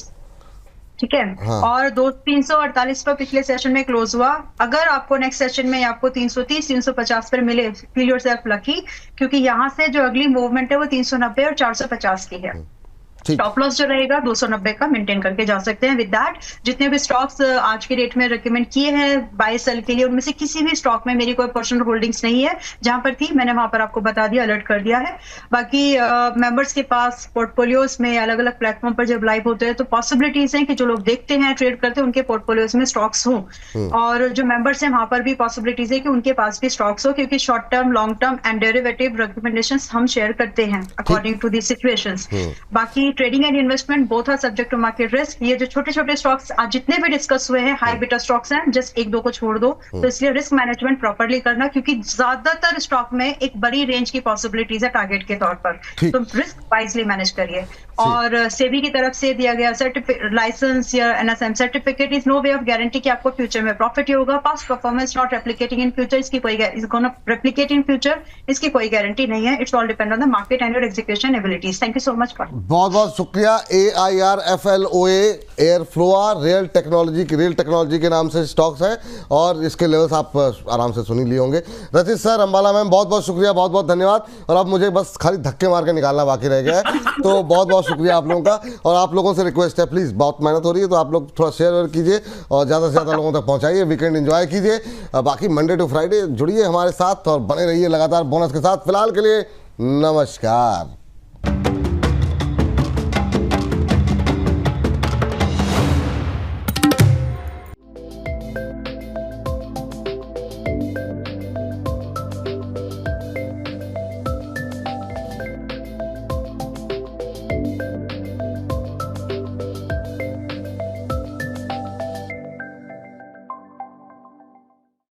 ठीक है। हाँ। और 348 पर पिछले सेशन में क्लोज हुआ। अगर आपको नेक्स्ट सेशन में आपको 330 350 पर मिले, फील योरसेल्फ लकी, क्योंकि यहाँ से जो अगली मूवमेंट है वो 390 और 450 की है। स्टॉप लॉस जो रहेगा 290 का मेंटेन करके जा सकते हैं। विद दैट जितने भी स्टॉक्स आज के डेट में रिकमेंड किए हैं बाय सेल के लिए, उनमें से किसी भी स्टॉक में मेरी कोई पर्सनल होल्डिंग्स नहीं है। जहां पर थी मैंने वहां पर आपको बता दिया, अलर्ट कर दिया है। बाकी मेंबर्स के पास पोर्टफोलियोज में अलग अलग प्लेटफॉर्म पर जब लाइव होते हैं तो पॉसिबिलिटीज हैं कि जो लोग देखते हैं, ट्रेड करते हैं, उनके पोर्टफोलियोज में स्टॉक्स हों, और जो मेंबर्स हैं वहां पर भी पॉसिबिलिटीज है कि उनके पास भी स्टॉक्स हो, क्योंकि short term, long term and derivative recommendations हम शेयर करते हैं अकॉर्डिंग टू दी सिचुएशंस। बाकी trading and investment both are subject to market risk. ये जो छोटे छोटे स्टॉक्स आज जितने भी डिस्कस हुए हैं हाई बीटा स्टॉक्स हैं, जस्ट एक दो को छोड़ दो। तो इसलिए रिस्क मैनेजमेंट प्रॉपर्ली करना, क्योंकि ज्यादातर स्टॉक में एक बड़ी रेंज की पॉसिबिलिटीज है टारगेट के तौर पर, तो रिस्क वाइजली मैनेज करिए। और सेबी की तरफ से दिया गया लाइसेंस या NSM certificate is no way of guarantee कि आपको फ्यूचर में प्रॉफिट ही होगा। Past performance not replicating in future, इसकी कोई रेप्लिकेट इन फ्यूचर, इसकी कोई गारंटी नहीं है। It's all depend on the market and your execution abilities. Thank you so much. बहुत बहुत शुक्रिया। AIRFLOA एयरफ्लोआ रेल टेक्नोलॉजी के नाम से स्टॉक्स है, और इसके लेवल्स आप आराम से सुन ही लिए होंगे। रचित सर, अंबाला मैम, बहुत बहुत शुक्रिया, बहुत बहुत धन्यवाद। और अब मुझे बस खाली धक्के मार के निकालना बाकी रह गया है, तो बहुत बहुत शुक्रिया आप लोगों का। और आप लोगों से रिक्वेस्ट है, प्लीज़, बहुत मेहनत हो रही है तो आप लोग थोड़ा शेयर कीजिए और ज़्यादा से ज़्यादा लोगों तक पहुँचाइए। वीकेंड एंजॉय कीजिए। बाकी मंडे टू फ्राइडे जुड़िए हमारे साथ और बने रहिए लगातार बोनस के साथ। फिलहाल के लिए नमस्कार।